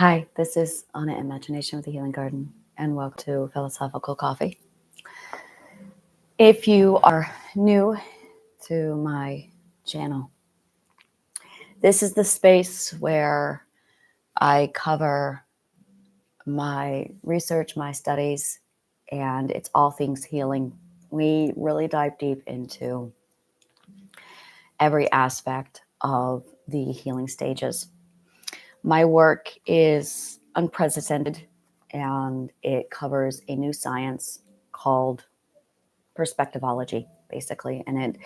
Hi, this is Anna Imagination with the Healing Garden, and welcome to Philosophical Coffee. If you are new to my channel, this is the space where I cover my research, my studies, and it's all things healing. We really dive deep into every aspect of the healing stages. My work is unprecedented, and it covers a new science called perspectivology, basically, and it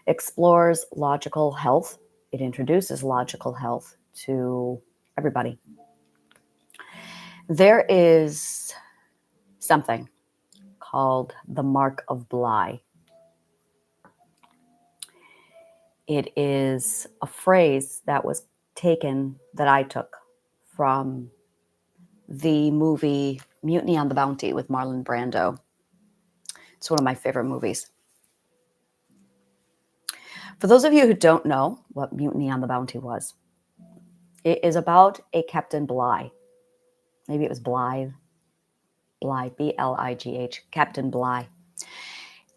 explores logical health. It introduces logical health to everybody. There is something called the mark of Bligh. It is a phrase that I took from the movie Mutiny on the Bounty with Marlon Brando. It's one of my favorite movies. For those of you who don't know what Mutiny on the Bounty was, it is about a Captain Bligh. Maybe it was Bligh, B-L-I-G-H, Captain Bligh.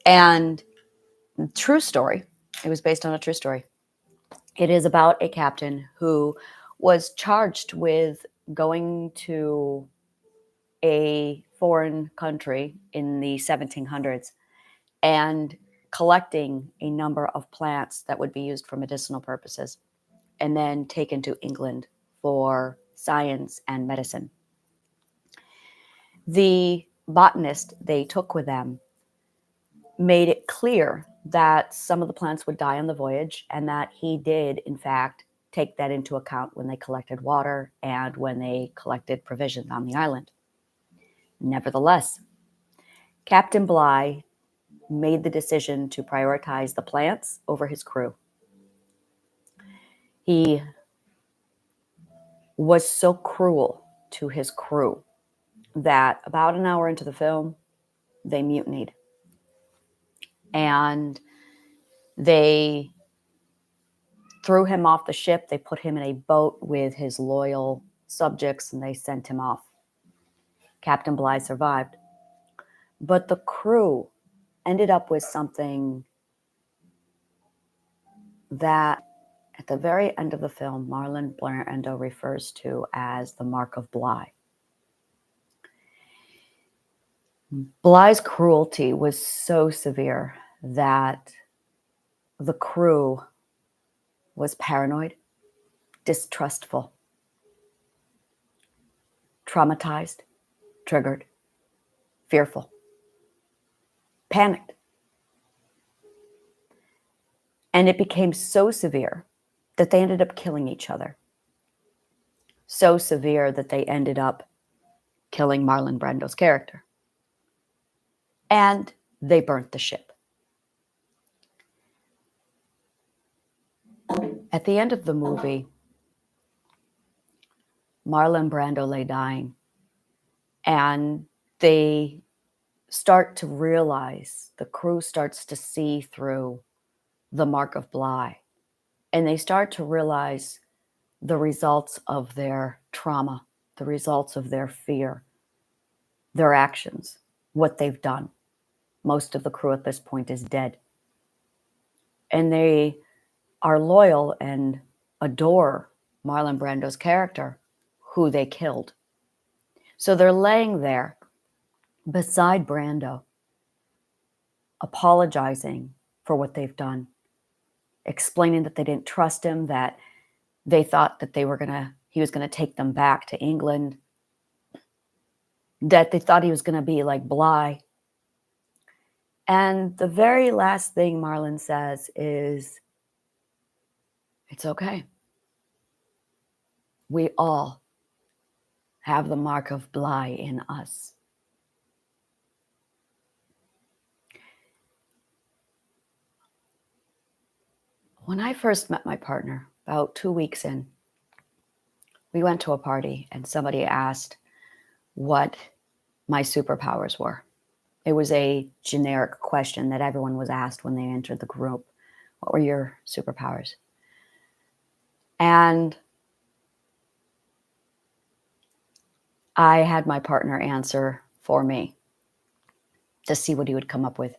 And true story, it was based on a true story. It is about a captain who was charged with going to a foreign country in the 1700s and collecting a number of plants that would be used for medicinal purposes, and then taken to England for science and medicine. The botanist they took with them made it clear that some of the plants would die on the voyage, and that he did, in fact, take that into account when they collected water and when they collected provisions on the island. Nevertheless, Captain Bligh made the decision to prioritize the plants over his crew. He was so cruel to his crew that about an hour into the film, they mutinied. And they threw him off the ship. They put him in a boat with his loyal subjects, and they sent him off. Captain Bligh survived. But the crew ended up with something that, at the very end of the film, Marlon Brando refers to as the mark of Bligh. Bligh's cruelty was so severe that the crew was paranoid, distrustful, traumatized, triggered, fearful, panicked. And it became so severe that they ended up killing each other. So severe that they ended up killing Marlon Brando's character. And they burnt the ship. At the end of the movie, Marlon Brando lay dying, and they start to realize, the crew starts to see through the mark of Bligh, and they start to realize the results of their trauma, the results of their fear, their actions, what they've done. Most of the crew at this point is dead. And they are loyal and adore Marlon Brando's character, who they killed. So they're laying there beside Brando, apologizing for what they've done, explaining that they didn't trust him, that they thought that he was gonna take them back to England, that they thought he was gonna be like Bligh. And the very last thing Marlon says is, "It's okay. We all have the mark of Bligh in us." When I first met my partner, about 2 weeks in, we went to a party and somebody asked what my superpowers were. It was a generic question that everyone was asked when they entered the group. What were your superpowers? And I had my partner answer for me to see what he would come up with.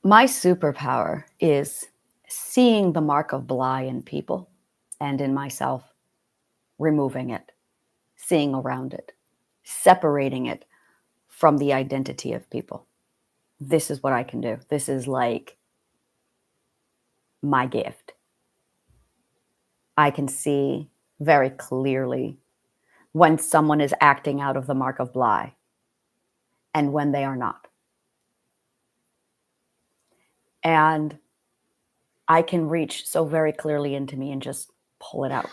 My superpower is seeing the mark of Bligh in people and in myself, removing it, seeing around it, separating it from the identity of people. This is what I can do. This is like my gift. I can see very clearly when someone is acting out of the mark of Bligh and when they are not. And I can reach so very clearly into me and just pull it out.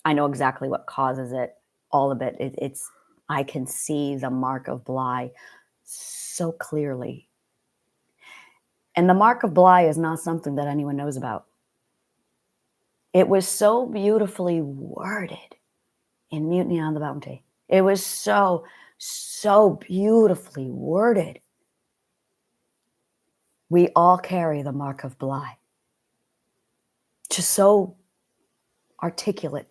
I know exactly what causes it, all of it. I can see the mark of Bligh so clearly. And the mark of Bligh is not something that anyone knows about. It was so beautifully worded in Mutiny on the Bounty. It was so beautifully worded. We all carry the mark of Bligh. Just so articulate.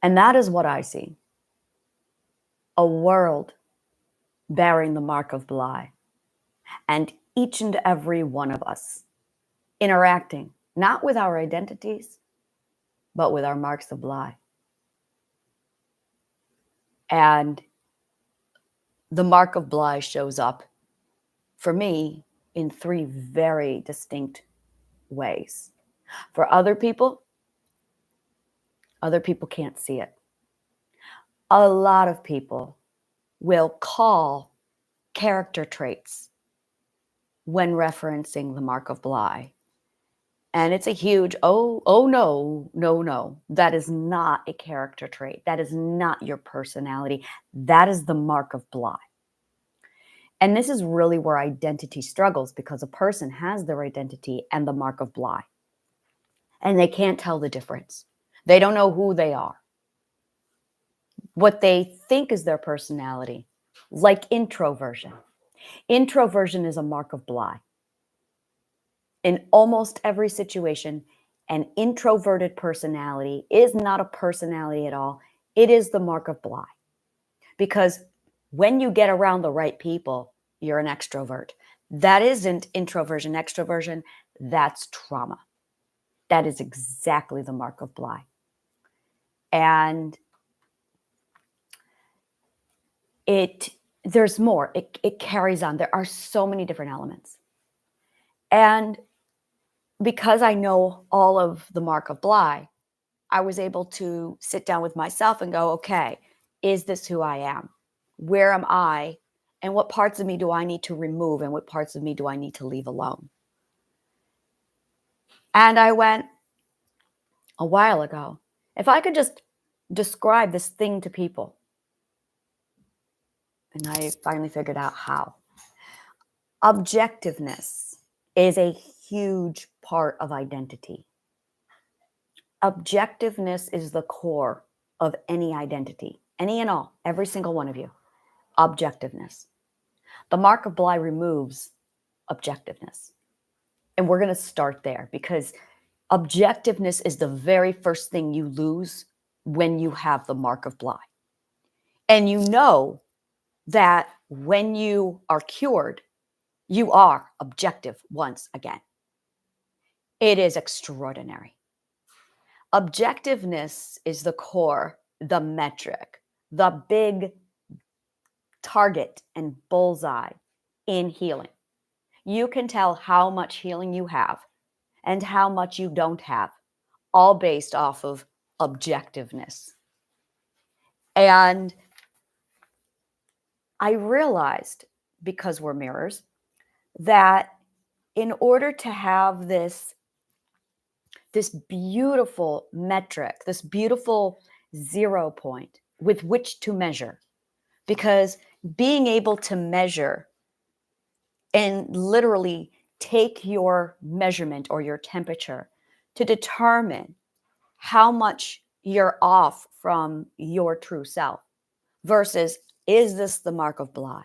And that is what I see. A world bearing the mark of Bligh. And each and every one of us interacting, not with our identities, but with our marks of Bligh. And the mark of Bligh shows up for me in 3 very distinct ways. For other people can't see it. A lot of people will call character traits when referencing the mark of Bligh. And it's a huge, no. That is not a character trait. That is not your personality. That is the mark of Bligh. And this is really where identity struggles, because a person has their identity and the mark of Bligh. And they can't tell the difference. They don't know who they are. What they think is their personality, like introversion. Introversion is a mark of Bligh. In almost every situation, an introverted personality is not a personality at all. It is the mark of Bligh. Because when you get around the right people, you're an extrovert. That isn't introversion, extroversion. That's trauma. That is exactly the mark of Bligh. And there's more. It carries on. There are so many different elements. And because I know all of the mark of Bligh, I was able to sit down with myself and go, okay, is this who I am? Where am I? And what parts of me do I need to remove? And what parts of me do I need to leave alone? And I went a while ago, if I could just describe this thing to people. And I finally figured out how. Objectiveness is a huge part of identity. Objectiveness is the core of any identity, any and all, every single one of you. Objectiveness. The mark of Bligh removes objectiveness. And we're going to start there, because objectiveness is the very first thing you lose when you have the mark of Bligh. And you know that when you are cured, you are objective once again. It is extraordinary. Objectiveness is the core, the metric, the big target and bullseye in healing. You can tell how much healing you have and how much you don't have, all based off of objectiveness. And I realized, because we're mirrors, that in order to have this beautiful metric, this beautiful 0 point with which to measure, because being able to measure and literally take your measurement or your temperature to determine how much you're off from your true self versus, is this the mark of Bligh?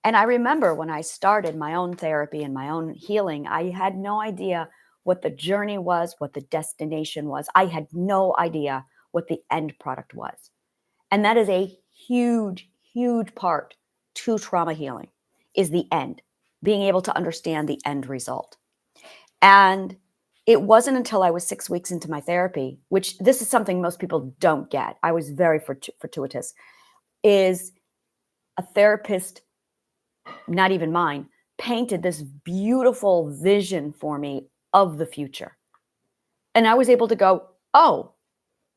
And I remember when I started my own therapy and my own healing, I had no idea what the journey was, what the destination was. I had no idea what the end product was. And that is a huge, huge part to trauma healing, is the end, being able to understand the end result. And it wasn't until I was 6 weeks into my therapy, which this is something most people don't get. I was very fortuitous, is a therapist, not even mine, painted this beautiful vision for me of the future. And I was able to go, oh,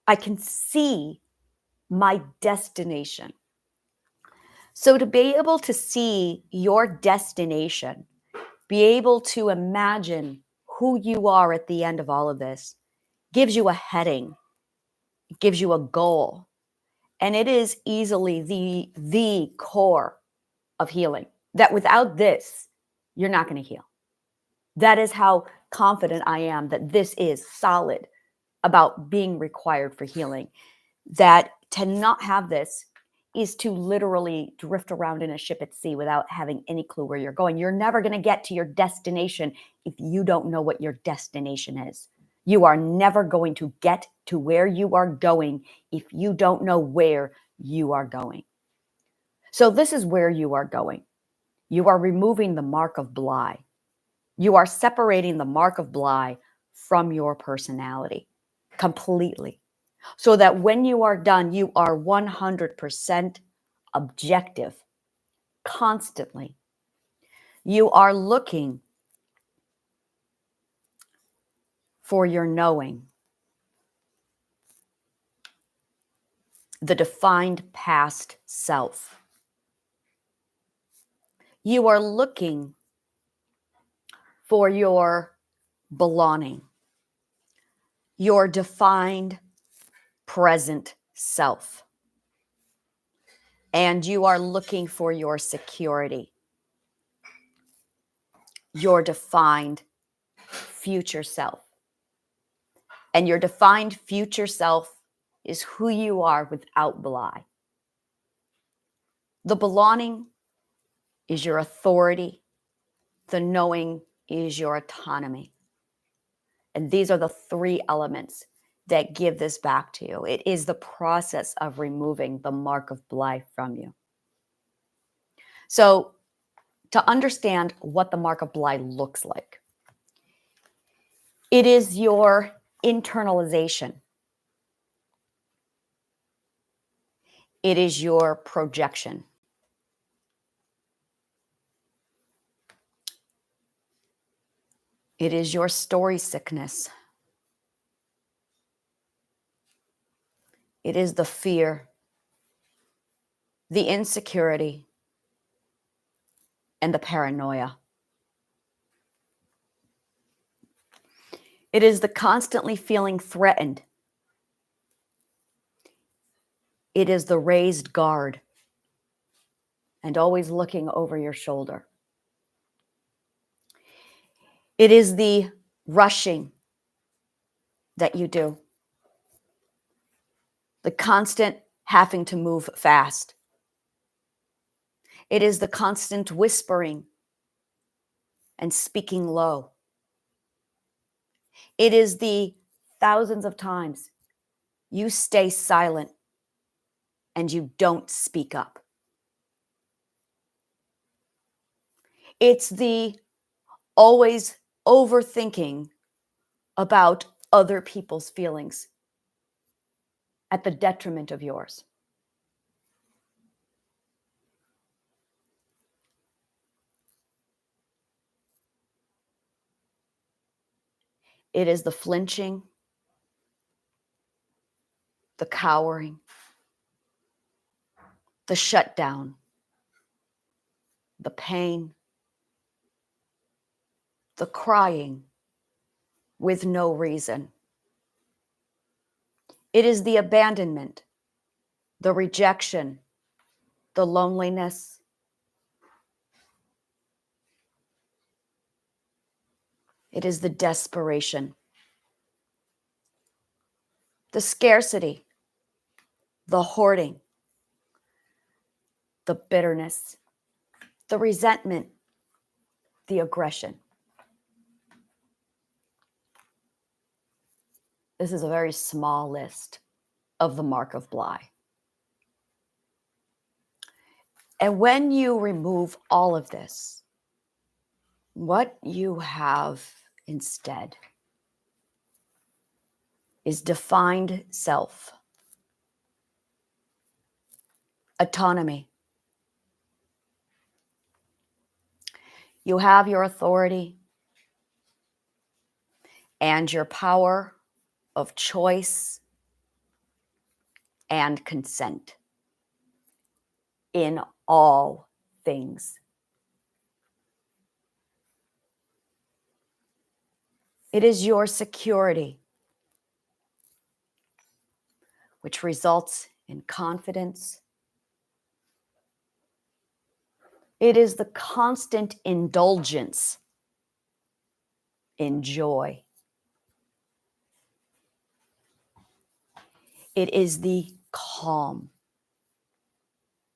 I can see my destination. So to be able to see your destination, be able to imagine who you are at the end of all of this, gives you a heading, it gives you a goal. And it is easily the core of healing. That without this, you're not going to heal. That is how confident I am that this is solid about being required for healing. That to not have this is to literally drift around in a ship at sea without having any clue where you're going. You're never going to get to your destination if you don't know what your destination is. You are never going to get to where you are going if you don't know where you are going. So this is where you are going. You are removing the mark of Bligh. You are separating the mark of Bligh from your personality completely. So that when you are done, you are 100% objective, constantly. You are looking for your knowing, the defined past self. You are looking for your belonging, your defined present self. And you are looking for your security, your defined future self. And your defined future self is who you are without Bligh. The belonging is your authority. The knowing is your autonomy. And these are the three elements that give this back to you. It is the process of removing the mark of Bligh from you. So to understand what the mark of Bligh looks like, it is your internalization. It is your projection. It is your story sickness. It is the fear, the insecurity, and the paranoia. It is the constantly feeling threatened. It is the raised guard and always looking over your shoulder. It is the rushing that you do, the constant having to move fast. It is the constant whispering and speaking low. It is the thousands of times you stay silent and you don't speak up. It's the always overthinking about other people's feelings at the detriment of yours. It is the flinching, the cowering, the shutdown, the pain, the crying with no reason. It is the abandonment, the rejection, the loneliness. It is the desperation, the scarcity, the hoarding, the bitterness, the resentment, the aggression. This is a very small list of the mark of Bligh. And when you remove all of this, what you have instead is defined self, autonomy. You have your authority and your power of choice and consent in all things. It is your security, which results in confidence. It is the constant indulgence in joy. It is the calm,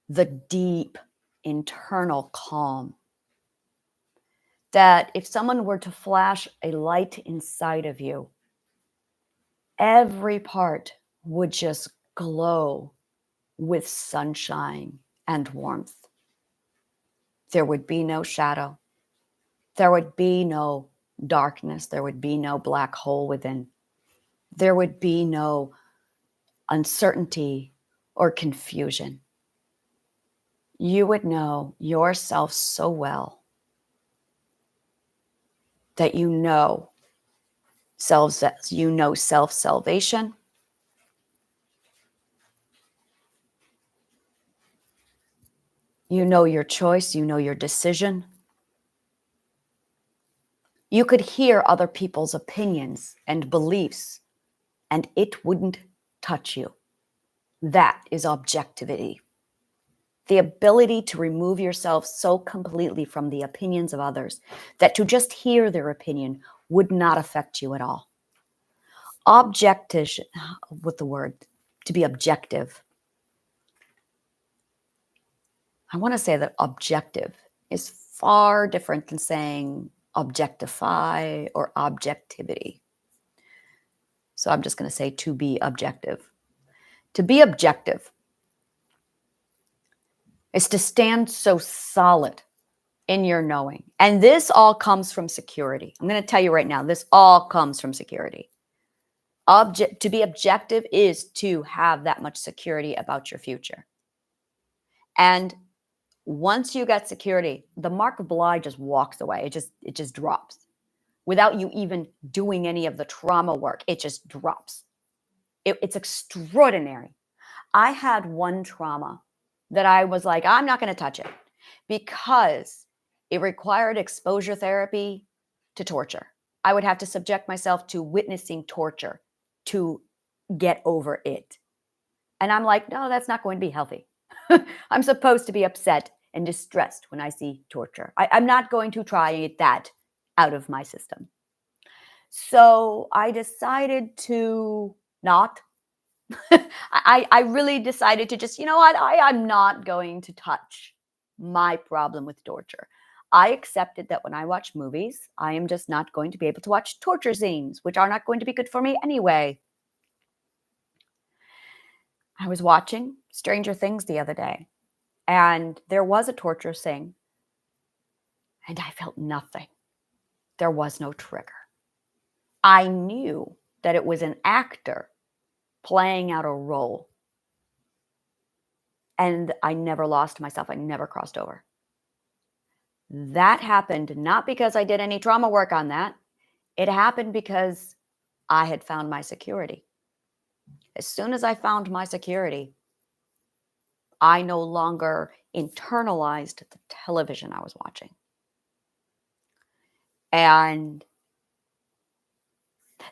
the deep internal calm, that if someone were to flash a light inside of you, every part would just glow with sunshine and warmth. There would be no shadow. There would be no darkness. There would be no black hole within. There would be no uncertainty or confusion. You would know yourself so well that you know self-salvation. You know your choice. You know your decision. You could hear other people's opinions and beliefs, and it wouldn't touch you. That is objectivity. The ability to remove yourself so completely from the opinions of others that to just hear their opinion would not affect you at all. Objective, with the word, to be objective. I want to say that objective is far different than saying objectify or objectivity. So I'm just going to say to be objective. To be objective is to stand so solid in your knowing. And this all comes from security. I'm going to tell you right now, this all comes from security. To be objective is to have that much security about your future. And once you get security, the mark of Bligh just walks away. It just drops. Without you even doing any of the trauma work, it just drops. It's extraordinary. I had one trauma that I was like, I'm not going to touch it because it required exposure therapy to torture. I would have to subject myself to witnessing torture to get over it. And I'm like, no, that's not going to be healthy. I'm supposed to be upset and distressed when I see torture. I'm not going to try and get that out of my system. So I decided to not. I really decided to just, you know what, I'm not going to touch my problem with torture. I accepted that when I watch movies, I am just not going to be able to watch torture scenes, which are not going to be good for me anyway. I was watching Stranger Things the other day, and there was a torture scene, and I felt nothing. There was no trigger. I knew that it was an actor playing out a role. And I never lost myself. I never crossed over. That happened not because I did any trauma work on that. It happened because I had found my security. As soon as I found my security, I no longer internalized the television I was watching. And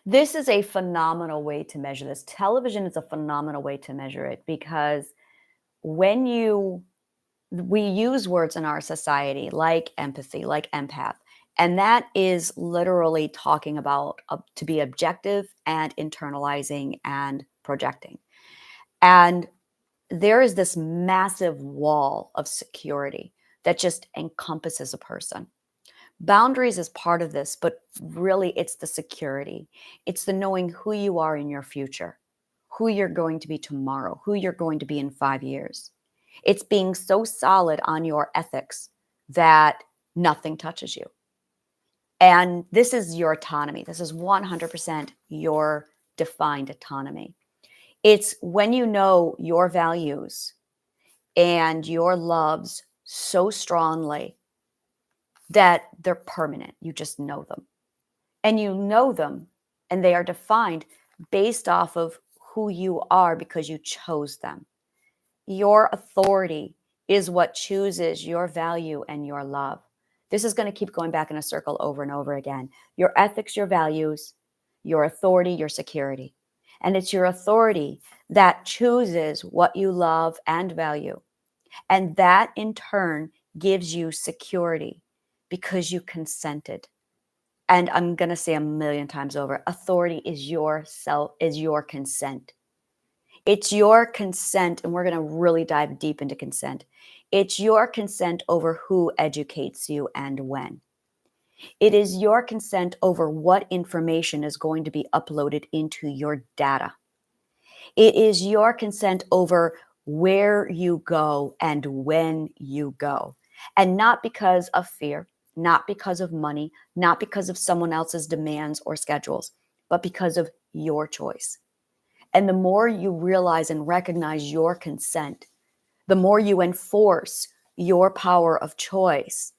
this is a phenomenal way to measure this. Television is a phenomenal way to measure it because when we use words in our society like empathy, like empath, and that is literally talking about to be objective and internalizing and projecting. And there is this massive wall of security that just encompasses a person. Boundaries is part of this, but really it's the security. It's the knowing who you are in your future, who you're going to be tomorrow, who you're going to be in 5 years. It's being so solid on your ethics that nothing touches you. And this is your autonomy. This is 100% your defined autonomy. It's when you know your values and your loves so strongly that they're permanent. You just know them. And you know them, and they are defined based off of who you are because you chose them. Your authority is what chooses your value and your love. This is going to keep going back in a circle over and over again. Your ethics, your values, your authority, your security. And it's your authority that chooses what you love and value. And that in turn gives you security because you consented. And I'm going to say a million times over, authority is your consent. It's your consent, and we're going to really dive deep into consent. It's your consent over who educates you and when. It is your consent over what information is going to be uploaded into your data. It is your consent over where you go and when you go. And not because of fear, not because of money, not because of someone else's demands or schedules, but because of your choice. And the more you realize and recognize your consent, the more you enforce your power of choice,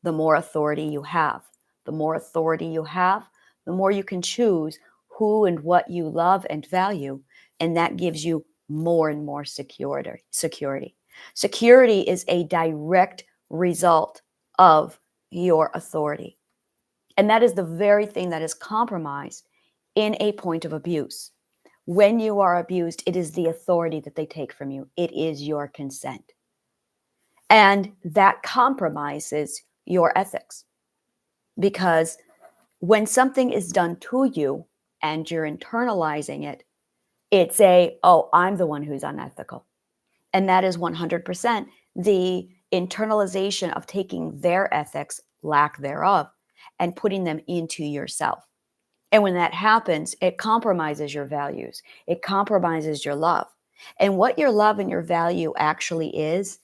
the more authority you have. The more authority you have, the more you can choose who and what you love and value. And that gives you more and more security. Security is a direct result of your authority. And that is the very thing that is compromised in a point of abuse. When you are abused, it is the authority that they take from you. It is your consent. And that compromises your ethics. Because when something is done to you and you're internalizing it, it's oh, I'm the one who's unethical. And that is 100% the internalization of taking their ethics, lack thereof, and putting them into yourself. And when that happens, it compromises your values. It compromises your love. And what your love and your value actually is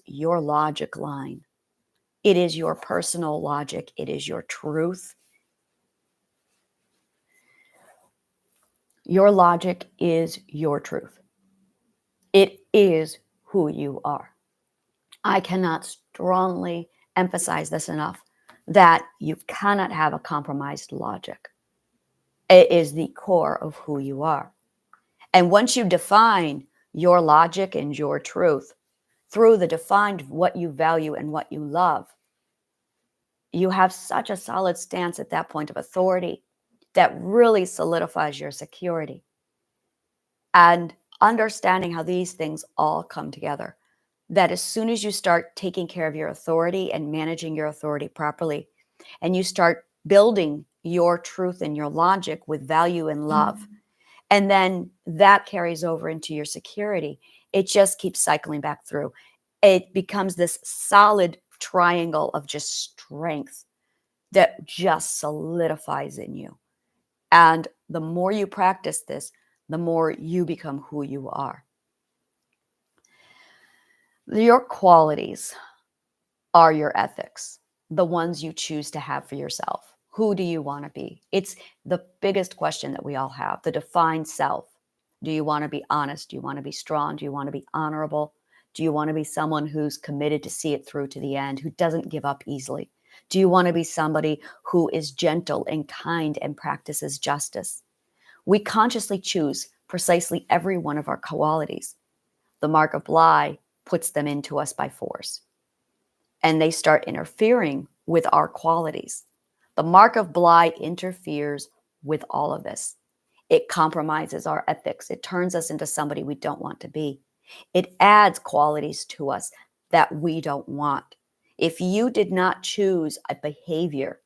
your logic line. It is your personal logic. It is your truth. Your logic is your truth. It is who you are. I cannot strongly emphasize this enough, that you cannot have a compromised logic. It is the core of who you are. And once you define your logic and your truth through the defined what you value and what you love, you have such a solid stance at that point of authority that really solidifies your security. And understanding how these things all come together, that as soon as you start taking care of your authority and managing your authority properly, and you start building your truth and your logic with value and love, and then that carries over into your security, it just keeps cycling back through. It becomes this solid triangle of just strength that just solidifies in you. And the more you practice this, the more you become who you are. Your qualities are your ethics, the ones you choose to have for yourself. Who do you want to be? It's the biggest question that we all have, the defined self. Do you want to be honest? Do you want to be strong? Do you want to be honorable? Do you want to be someone who's committed to see it through to the end, who doesn't give up easily? Do you want to be somebody who is gentle and kind and practices justice? We consciously choose precisely every one of our qualities. The mark of Bligh puts them into us by force, and they start interfering with our qualities. The mark of Bligh interferes with all of this. It compromises our ethics. It turns us into somebody we don't want to be. It adds qualities to us that we don't want. If you did not choose a behavior,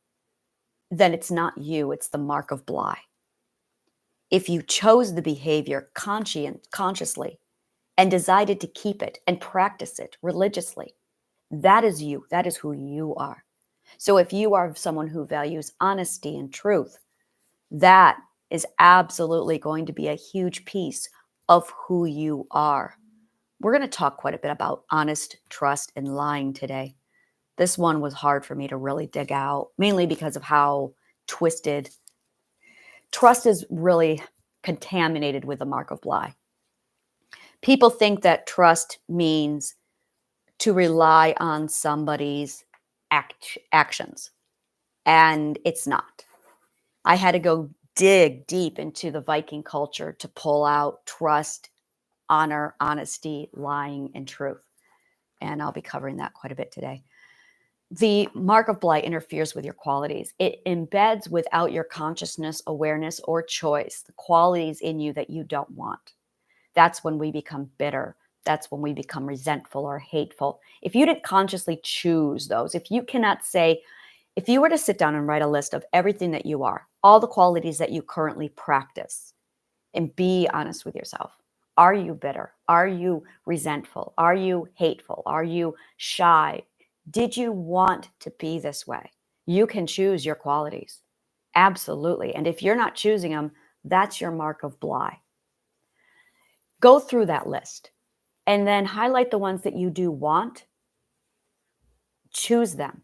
then it's not you, it's the mark of Bligh. If you chose the behavior consciously and decided to keep it and practice it religiously, that is you. That is who you are. So if you are someone who values honesty and truth, that is absolutely going to be a huge piece of who you are. We're going to talk quite a bit about honest, trust, and lying today. This one was hard for me to really dig out, mainly because of how twisted trust is really contaminated with the mark of Bligh. People think that trust means to rely on somebody's actions, and it's not. I had to go dig deep into the Viking culture to pull out trust, honor, honesty, lying, and truth. And I'll be covering that quite a bit today. The mark of Bligh interferes with your qualities. It embeds without your consciousness, awareness, or choice the qualities in you that you don't want. That's when we become bitter. That's when we become resentful or hateful. If you didn't consciously choose those, if you cannot say, if you were to sit down and write a list of everything that you are, all the qualities that you currently practice, and be honest with yourself. Are you bitter? Are you resentful? Are you hateful? Are you shy? Did you want to be this way? You can choose your qualities. Absolutely. And if you're not choosing them, that's your mark of Bligh. Go through that list and then highlight the ones that you do want. Choose them.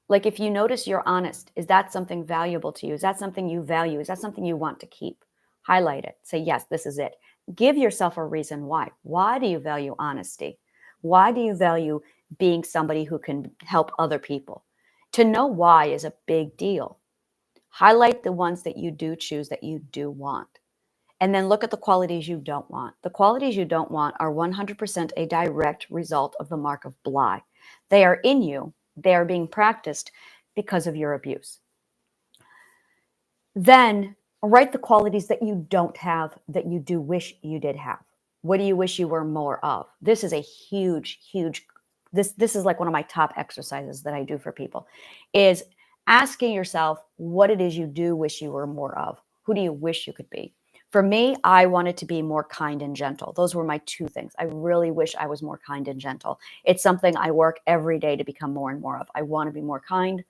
Like if you notice you're honest, is that something valuable to you? Is that something you value? Is that something you want to keep? Highlight it. Say, yes, this is it. Give yourself a reason why. Why do you value honesty? Why do you value being somebody who can help other people? To know why is a big deal. Highlight the ones that you do choose that you do want. And then look at the qualities you don't want. The qualities you don't want are 100% a direct result of the mark of Bligh. They are in you. They are being practiced because of your abuse. Then write the qualities that you don't have that you do wish you did have. What do you wish you were more of? This is a huge, this is like one of my top exercises that I do for people, is asking yourself what it is you do wish you were more of. Who do you wish you could be? For me, I wanted to be more kind and gentle. Those were my two things. I really wish I was more kind and gentle. It's something I work every day to become more and more of. I want to be more kind.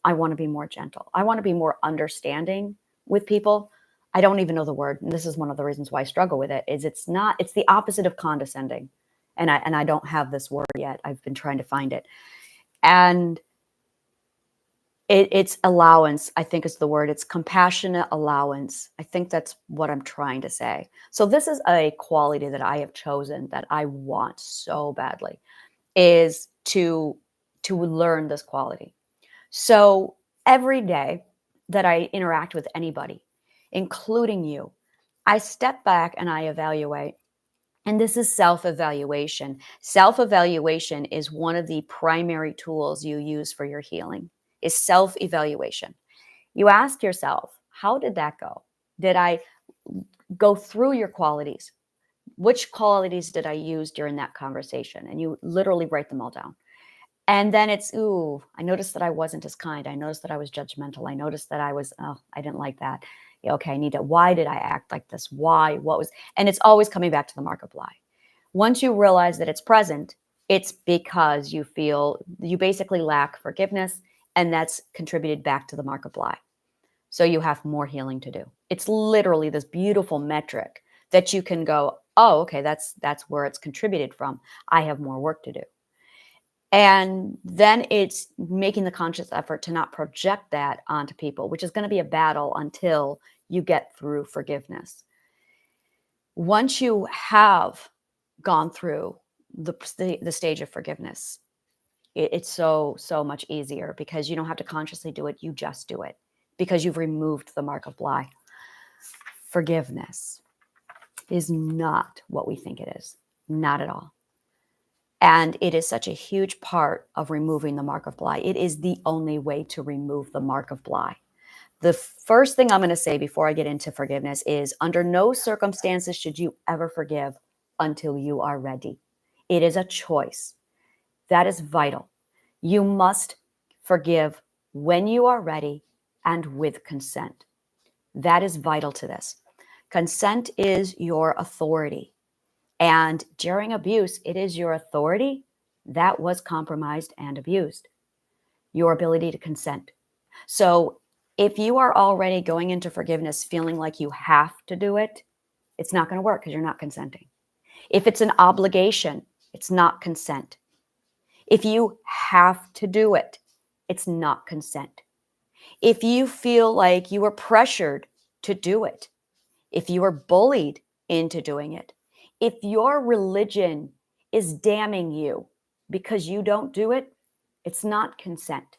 I want to be more gentle. I want to be more understanding with people. I don't even know the word. And this is one of the reasons why I struggle with it, is it's the opposite of condescending. And I don't have this word yet. I've been trying to find it. And it's allowance, I think is the word. It's compassionate allowance. I think that's what I'm trying to say. So this is a quality that I have chosen that I want so badly, is to learn this quality. So every day that I interact with anybody, including you, I step back and I evaluate. And this is self-evaluation. Self-evaluation is one of the primary tools you use for your healing, is self-evaluation. You ask yourself, how did that go? Did I go through your qualities? Which qualities did I use during that conversation? And you literally write them all down. And then it's, ooh, I noticed that I wasn't as kind. I noticed that I was judgmental. I noticed that I didn't like that. Yeah, okay, why did I act like this? Why? What was, and it's always coming back to the mark of Bligh. Once you realize that it's present, it's because you basically lack forgiveness, and that's contributed back to the mark of Bligh. So you have more healing to do. It's literally this beautiful metric that you can go, oh, okay, that's where it's contributed from. I have more work to do. And then it's making the conscious effort to not project that onto people, which is going to be a battle until you get through forgiveness. Once you have gone through the stage of forgiveness, it's so much easier, because you don't have to consciously do it. You just do it because you've removed the mark of Bligh. Forgiveness is not what we think it is. Not at all. And it is such a huge part of removing the mark of Bligh. It is the only way to remove the mark of Bligh. The first thing I'm going to say before I get into forgiveness is, under no circumstances should you ever forgive until you are ready. It is a choice. That is vital. You must forgive when you are ready and with consent. That is vital to this. Consent is your authority. And during abuse, it is your authority that was compromised and abused. your ability to consent. So if you are already going into forgiveness feeling like you have to do it, it's not going to work because you're not consenting. If it's an obligation, it's not consent. If you have to do it, it's not consent. If you feel like you were pressured to do it, if you were bullied into doing it, if your religion is damning you because you don't do it, it's not consent.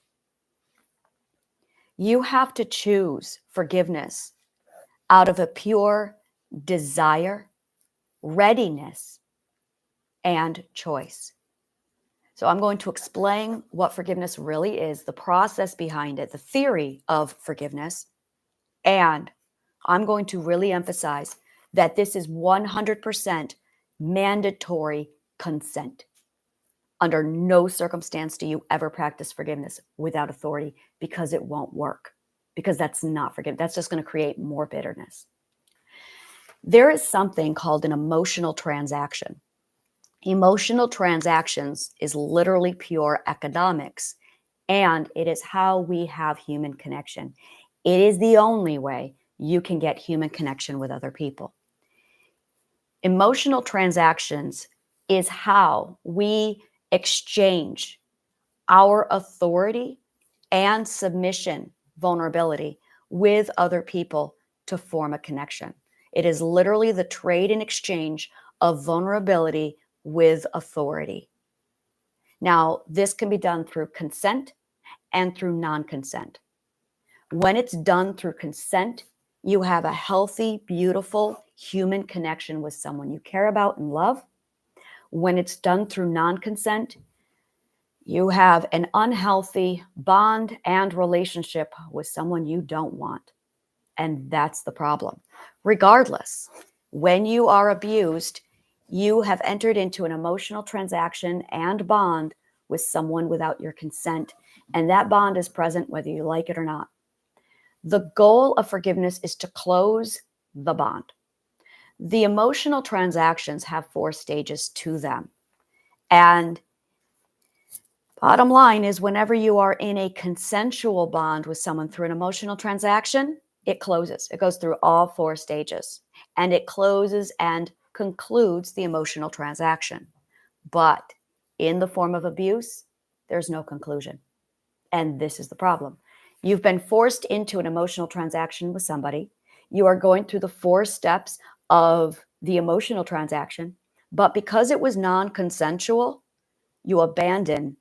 You have to choose forgiveness out of a pure desire, readiness, and choice. So I'm going to explain what forgiveness really is, the process behind it, the theory of forgiveness, and I'm going to really emphasize that this is 100% mandatory consent. Under no circumstance do you ever practice forgiveness without authority, because it won't work, because that's not forgiveness. That's just going to create more bitterness. There is something called an emotional transaction. Emotional transactions is literally pure economics, and it is how we have human connection. It is the only way you can get human connection with other people. Emotional transactions is how we exchange our authority and submission, vulnerability with other people to form a connection. It is literally the trade and exchange of vulnerability with authority. Now, this can be done through consent and through non-consent. When it's done through consent, you have a healthy, beautiful human connection with someone you care about and love. When it's done through non-consent, you have an unhealthy bond and relationship with someone you don't want. And that's the problem. Regardless, when you are abused, you have entered into an emotional transaction and bond with someone without your consent. And that bond is present whether you like it or not. The goal of forgiveness is to close the bond. The emotional transactions have 4 stages to them. And bottom line is, whenever you are in a consensual bond with someone through an emotional transaction, it closes. It goes through all 4 stages, and it closes and concludes the emotional transaction. But in the form of abuse, there's no conclusion. And this is the problem. You've been forced into an emotional transaction with somebody. You are going through the 4 steps of the emotional transaction, but because it was non-consensual, you abandon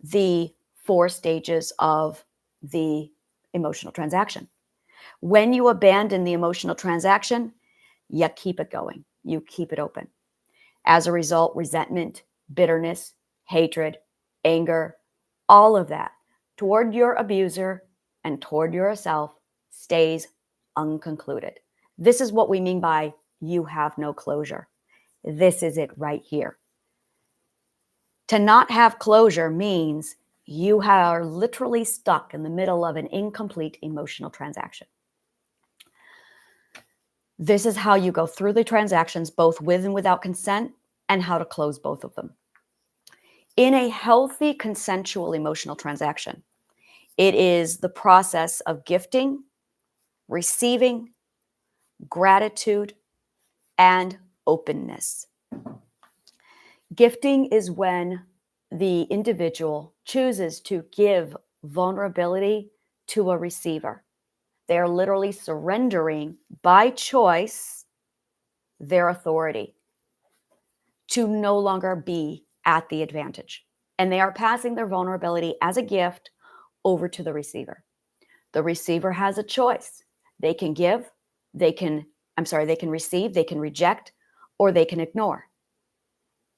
the 4 stages of the emotional transaction. When you abandon the emotional transaction, you keep it going. You keep it open. As a result, resentment, bitterness, hatred, anger, all of that toward your abuser and toward yourself stays unconcluded. This is what we mean by you have no closure. This is it right here. To not have closure means you are literally stuck in the middle of an incomplete emotional transaction. This is how you go through the transactions, both with and without consent, and how to close both of them. In a healthy, consensual emotional transaction, it is the process of gifting, receiving, gratitude, and openness. Gifting is when the individual chooses to give vulnerability to a receiver. They are literally surrendering by choice their authority to no longer be at the advantage. And they are passing their vulnerability as a gift over to the receiver. The receiver has a choice. They can give, they can receive, they can reject, or they can ignore.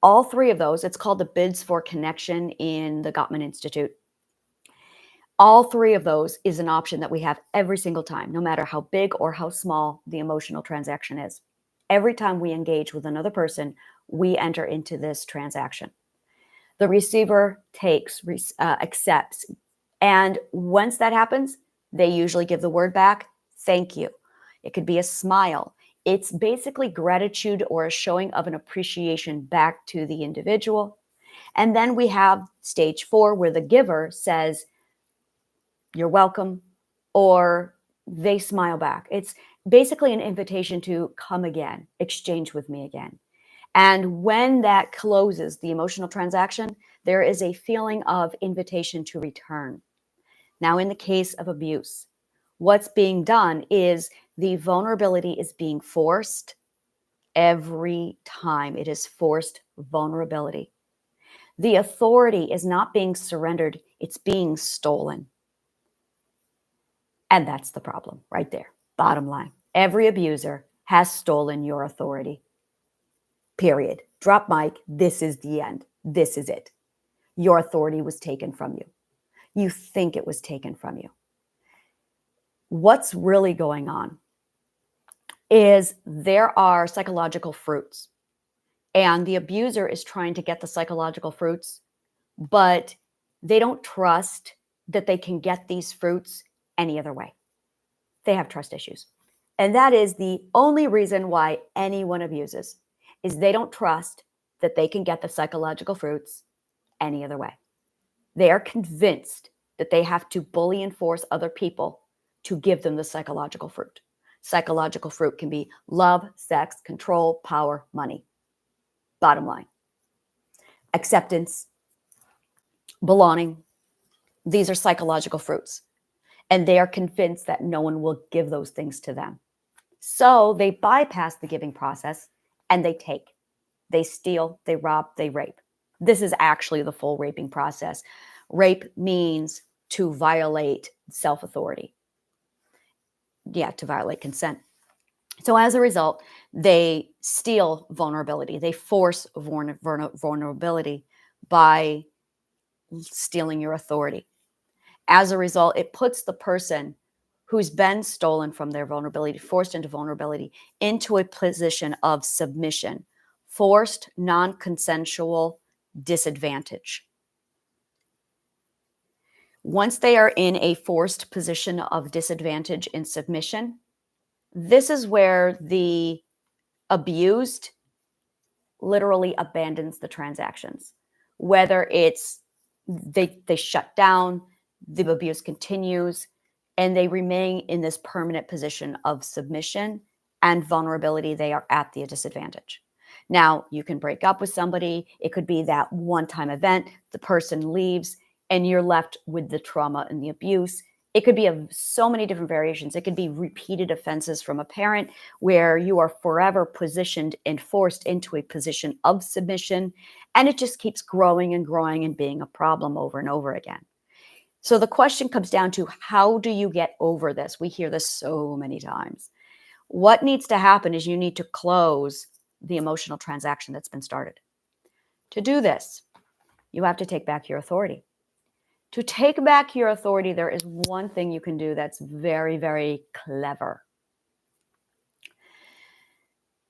All 3 of those, it's called the bids for connection in the Gottman Institute. All 3 of those is an option that we have every single time, no matter how big or how small the emotional transaction is. Every time we engage with another person, we enter into this transaction. The receiver takes, accepts, and once that happens, they usually give the word back, thank you. It could be a smile. It's basically gratitude or a showing of an appreciation back to the individual. And then we have stage 4, where the giver says, "You're welcome," or they smile back. It's basically an invitation to come again, exchange with me again. And when that closes the emotional transaction, there is a feeling of invitation to return. Now, in the case of abuse, what's being done is the vulnerability is being forced every time. It is forced vulnerability. The authority is not being surrendered, it's being stolen. And that's the problem right there. Bottom line, every abuser has stolen your authority. Period. Drop mic. This is the end. This is it. Your authority was taken from you. You think it was taken from you. What's really going on is there are psychological fruits, and the abuser is trying to get the psychological fruits, but they don't trust that they can get these fruits any other way. They have trust issues. And that is the only reason why anyone abuses, is they don't trust that they can get the psychological fruits any other way. They are convinced that they have to bully and force other people to give them the psychological fruit. Psychological fruit can be love, sex, control, power, money. Bottom line. Acceptance, belonging. These are psychological fruits. And they are convinced that no one will give those things to them. So they bypass the giving process and they take. They steal, they rob, they rape. This is actually the full raping process. Rape means to violate self-authority. Yeah, to violate consent. So as a result, they steal vulnerability. They force vulnerability by stealing your authority. As a result, it puts the person who's been stolen from their vulnerability, forced into vulnerability, into a position of submission, forced, non-consensual disadvantage. Once they are in a forced position of disadvantage in submission, this is where the abused literally abandons the transactions. Whether it's they shut down, the abuse continues, and they remain in this permanent position of submission and vulnerability. They are at the disadvantage. Now, you can break up with somebody. It could be that one-time event, the person leaves, and you're left with the trauma and the abuse. It could be of so many different variations. It could be repeated offenses from a parent where you are forever positioned and forced into a position of submission, and it just keeps growing and growing and being a problem over and over again. So the question comes down to, how do you get over this? We hear this so many times. What needs to happen is you need to close the emotional transaction that's been started. To do this, you have to take back your authority. To take back your authority, there is one thing you can do that's very, very clever.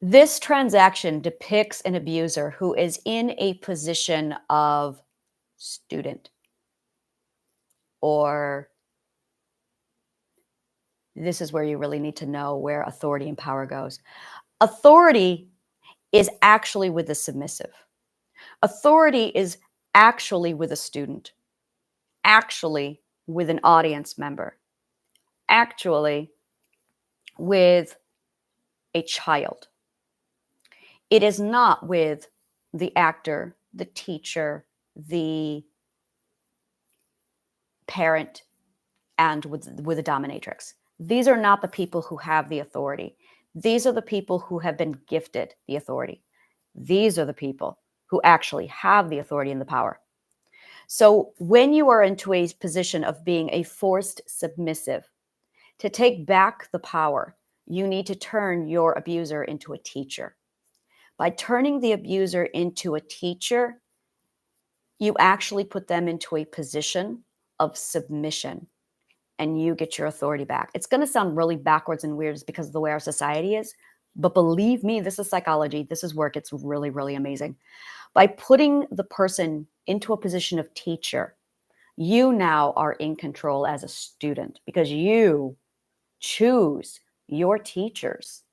This transaction depicts an abuser who is in a position of student, or this is where you really need to know where authority and power goes. Authority is actually with the submissive. Authority is actually with a student, actually with an audience member, actually with a child. It is not with the actor, the teacher, the parent, and with a dominatrix. These are not the people who have the authority. These are the people who have been gifted the authority. These are the people who actually have the authority and the power. So when you are into a position of being a forced submissive, to take back the power, you need to turn your abuser into a teacher. By turning the abuser into a teacher, you actually put them into a position of submission, and you get your authority back. It's going to sound really backwards and weird because of the way our society is, but believe me, this is psychology. This is work. It's really, really amazing. By putting the person into a position of teacher, you now are in control as a student because you choose your teachers.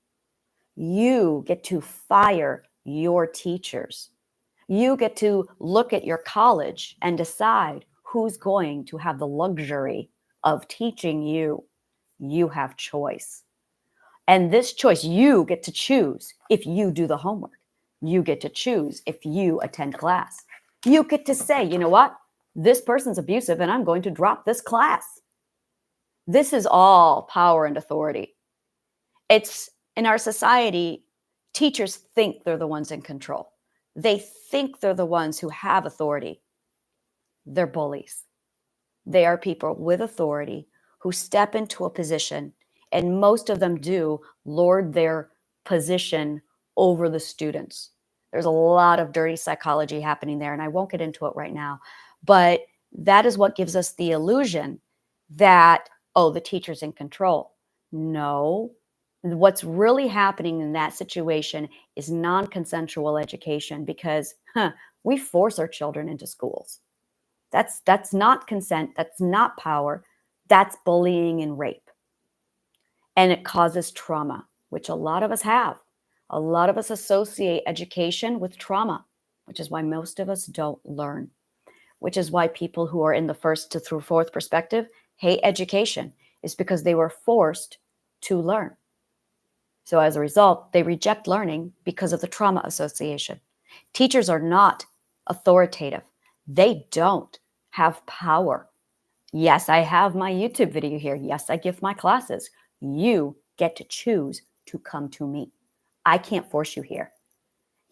You get to fire your teachers. You get to look at your college and decide who's going to have the luxury of teaching you. You have choice. And this choice, you get to choose if you do the homework. You get to choose if you attend class. You get to say, you know what? This person's abusive and I'm going to drop this class. This is all power and authority. It's in our society, teachers think they're the ones in control. They think they're the ones who have authority. They're bullies. They are people with authority who step into a position, and most of them do lord their position over the students. There's a lot of dirty psychology happening there, and I won't get into it right now. But that is what gives us the illusion that, oh, the teacher's in control. No. What's really happening in that situation is non-consensual education because we force our children into schools. That's not consent. That's not power. That's bullying and rape. And it causes trauma, which a lot of us have. A lot of us associate education with trauma, which is why most of us don't learn, which is why people who are in the first to through fourth perspective hate education, is because they were forced to learn. So as a result, they reject learning because of the trauma association. Teachers are not authoritative. They don't have power. Yes, I have my YouTube video here. Yes, I give my classes. You get to choose to come to me. I can't force you here.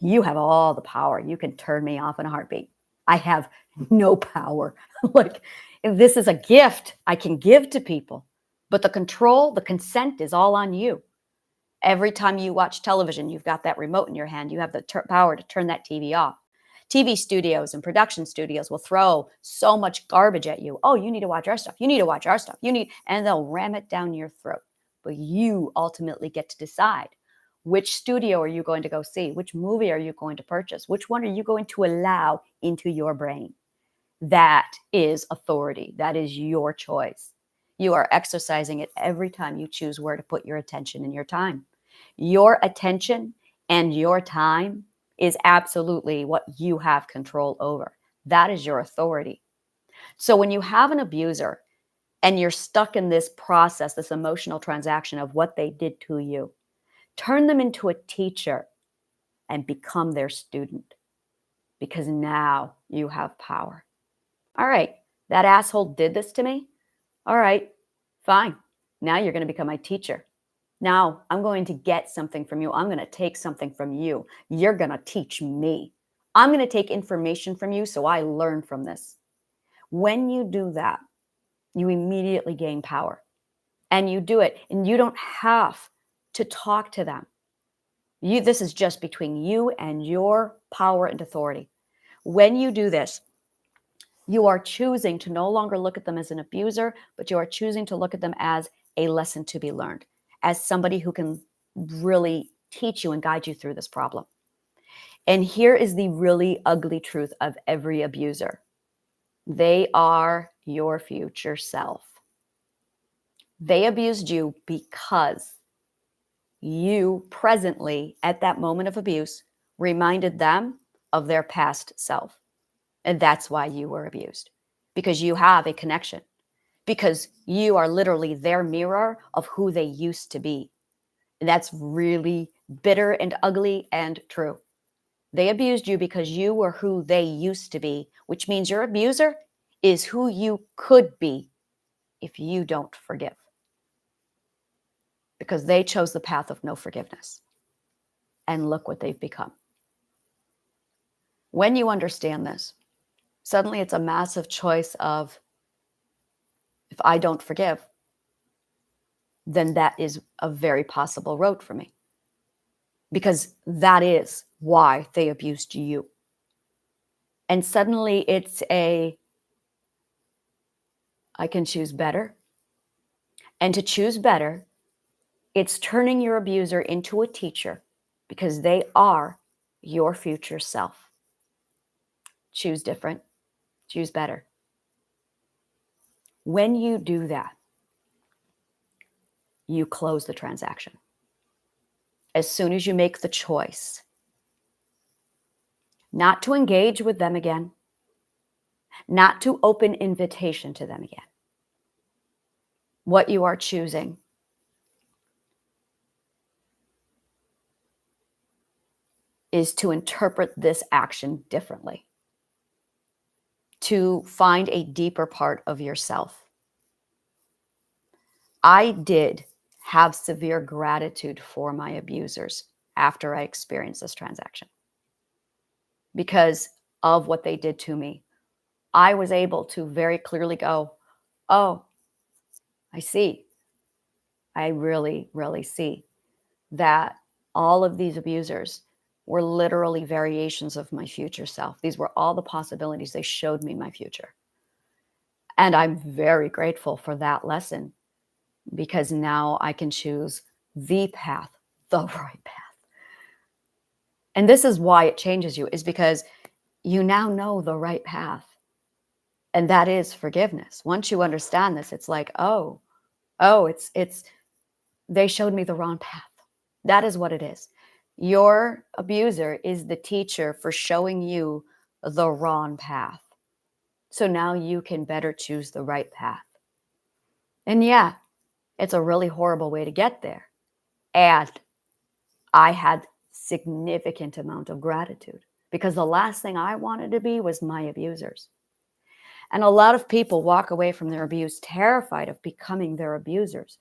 You have all the power. You can turn me off in a heartbeat. I have no power. Like, this is a gift I can give to people, but the control, the consent is all on you. Every time you watch television, you've got that remote in your hand. You have the power to turn that TV off. TV studios and production studios will throw so much garbage at you. Oh, you need to watch our stuff. You need to watch our stuff. And they'll ram it down your throat. But you ultimately get to decide which studio are you going to go see? Which movie are you going to purchase? Which one are you going to allow into your brain? That is authority. That is your choice. You are exercising it every time you choose where to put your attention and your time. Your attention and your time is absolutely what you have control over. That is your authority. So when you have an abuser and you're stuck in this process, this emotional transaction of what they did to you, turn them into a teacher and become their student, because now you have power. All right, that asshole did this to me. All right, fine. Now you're going to become my teacher. Now I'm going to get something from you. I'm going to take something from you. You're going to teach me. I'm going to take information from you so I learn from this. When you do that, you immediately gain power. And you do it, and you don't have to talk to them. This is just between you and your power and authority. When you do this, you are choosing to no longer look at them as an abuser, but you are choosing to look at them as a lesson to be learned, as somebody who can really teach you and guide you through this problem. And here is the really ugly truth of every abuser. They are your future self. They abused you because you presently, at that moment of abuse, reminded them of their past self. And that's why you were abused, because you have a connection, because you are literally their mirror of who they used to be. And that's really bitter and ugly and true. They abused you because you were who they used to be, which means your abuser is who you could be if you don't forgive, because they chose the path of no forgiveness. And look what they've become. When you understand this, suddenly it's a massive choice of, if I don't forgive, then that is a very possible road for me, because that is why they abused you. And suddenly it's I can choose better. And to choose better, it's turning your abuser into a teacher, because they are your future self. Choose different, choose better. When you do that, you close the transaction. As soon as you make the choice not to engage with them again, not to open invitation to them again. What you are choosing is to interpret this action differently, to find a deeper part of yourself. I did have severe gratitude for my abusers after I experienced this transaction because of what they did to me. I was able to very clearly go, oh, I see. I really, really see that all of these abusers were literally variations of my future self. These were all the possibilities. They showed me my future. And I'm very grateful for that lesson because now I can choose the path, the right path. And this is why it changes you, is because you now know the right path. And that is forgiveness. Once you understand this, it's like, it's they showed me the wrong path. That is what it is. Your abuser is the teacher for showing you the wrong path. So now you can better choose the right path. And yeah, it's a really horrible way to get there. And I had significant amount of gratitude because the last thing I wanted to be was my abusers. And a lot of people walk away from their abuse terrified of becoming their abusers.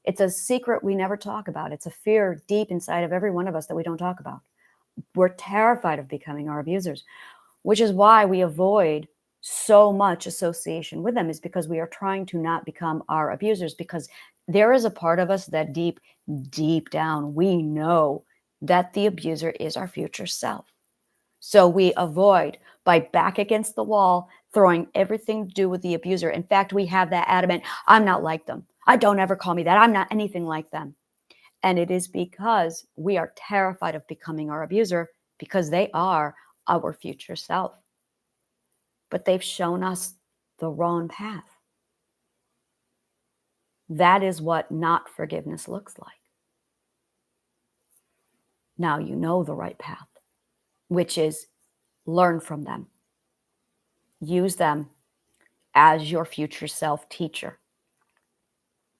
It's a secret we never talk about. It's a fear deep inside of every one of us that we don't talk about. We're terrified of becoming our abusers, which is why we avoid so much association with them, is because we are trying to not become our abusers, because there is a part of us that deep down, we know that the abuser is our future self. So we avoid by back against the wall, throwing everything to do with the abuser. In fact, we have that adamant, I'm not like them. Don't ever call me that. I'm not anything like them. And it is because we are terrified of becoming our abuser because they are our future self. But they've shown us the wrong path. That is what not forgiveness looks like. Now you know the right path, which is learn from them. Use them as your future self teacher.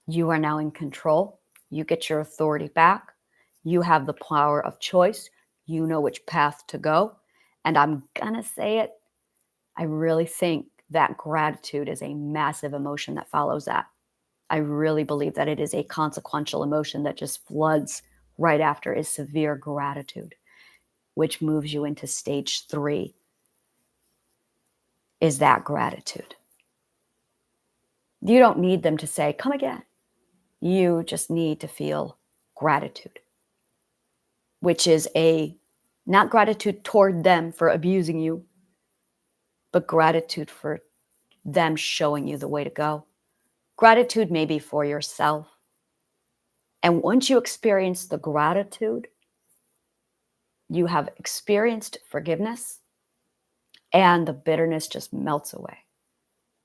You are now in control. You get your authority back. You have the power of choice. You know which path to go. And I'm going to say it, I really think that gratitude is a massive emotion that follows that. I really believe that it is a consequential emotion that just floods right after is severe gratitude, which moves you into stage 3, is that gratitude. You don't need them to say, come again. You just need to feel gratitude, which is not gratitude toward them for abusing you, but gratitude for them showing you the way to go. Gratitude maybe for yourself. And once you experience the gratitude, you have experienced forgiveness, and the bitterness just melts away.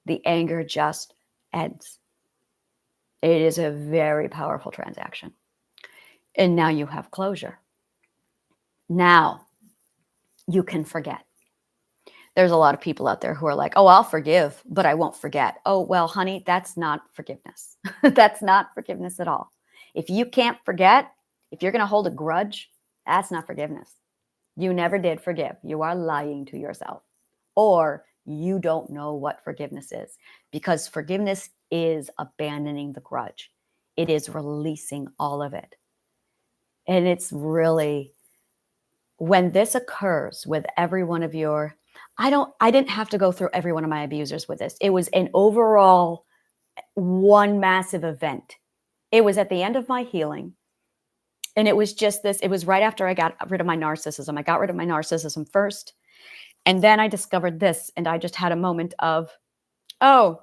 The anger just ends. It is a very powerful transaction. And now you have closure. Now you can forget. There's a lot of people out there who are like, oh, I'll forgive, but I won't forget. Oh, well, honey, that's not forgiveness. That's not forgiveness at all. If you can't forget, if you're going to hold a grudge, that's not forgiveness. You never did forgive. You are lying to yourself. Or you don't know what forgiveness is, because forgiveness is abandoning the grudge. It is releasing all of it. And it's really, when this occurs with every one of your, I didn't have to go through every one of my abusers with this. It was an overall one massive event. It was at the end of my healing. And it was just this, it was right after I got rid of my narcissism. I got rid of my narcissism first. And then I discovered this, and I just had a moment of, oh,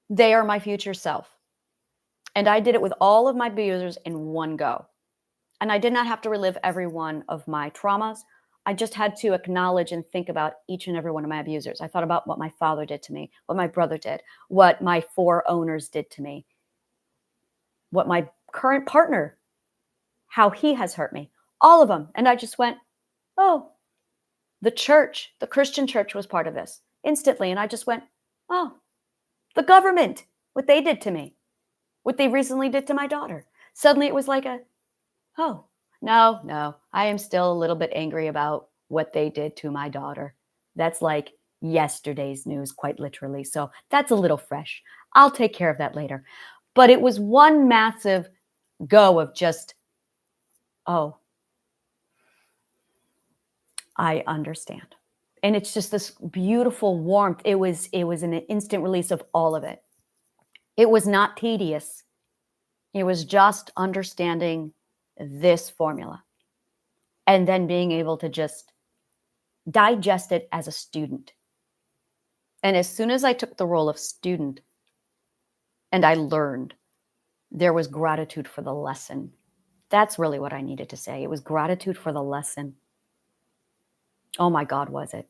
they are my future self. And I did it with all of my abusers in one go. And I did not have to relive every one of my traumas. I just had to acknowledge and think about each and every one of my abusers. I thought about what my father did to me, what my brother did, what my 4 owners did to me, what my current partner, how he has hurt me. all of them. And I just went, oh, the church, the Christian church was part of this instantly. And I just went, oh, the government, what they did to me, what they recently did to my daughter. Suddenly it was like oh, no, I am still a little bit angry about what they did to my daughter. That's like yesterday's news, quite literally. So that's a little fresh. I'll take care of that later. But it was one massive go of just, oh, I understand. And it's just this beautiful warmth. It was an instant release of all of it. It was not tedious. It was just understanding this formula and then being able to just digest it as a student. And as soon as I took the role of student and I learned, there was gratitude for the lesson. That's really what I needed to say. It was gratitude for the lesson. Oh my God, was it?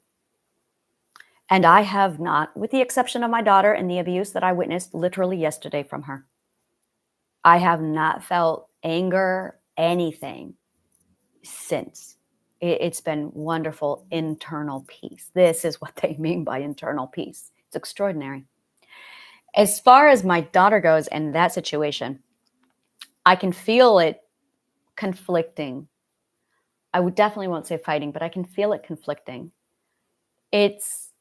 And I have not, with the exception of my daughter and the abuse that I witnessed literally yesterday from her, I have not felt anger, anything since. It's been wonderful internal peace. This is what they mean by internal peace. It's extraordinary. As far as my daughter goes and that situation, I can feel it conflicting. I would definitely won't say fighting, but I can feel it conflicting. It's